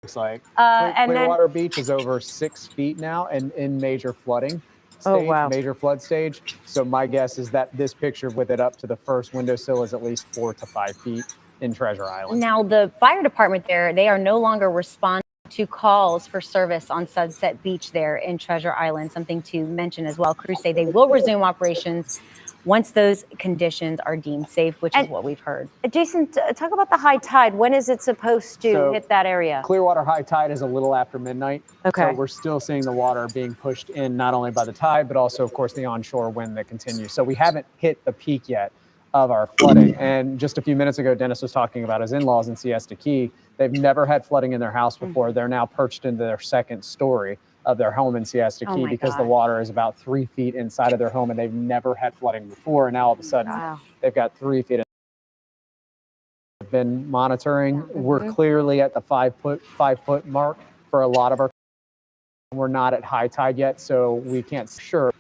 Looks like and then Clearwater Beach is over 6 feet now and in major flooding stage, Oh, wow. major flood stage. So my guess is that this picture with it up to the first windowsill is at least 4 to 5 feet in Treasure Island. Now, the fire department there, they are no longer responding to calls for service on Sunset Beach there in Treasure Island. Something to mention as well. Crews say they will resume operations once those conditions are deemed safe, which is what we've heard. Jason, talk about the high tide. When is it supposed to hit that area? Clearwater high tide is a little after midnight. Okay. So we're still seeing the water being pushed in not only by the tide, but also, of course, the onshore wind that continues. So we haven't hit the peak yet of our flooding. And just a few minutes ago, Dennis was talking about his in-laws in Siesta Key. They've never had flooding in their house before. They're now perched into their second story of their home in Siesta Key because the water is about 3 feet inside of their home, and they've never had flooding before. And now all of a sudden, they've got 3 feet. Been monitoring. We're clearly at the 5 foot mark for a lot of our. We're not at high tide yet, so we can't sure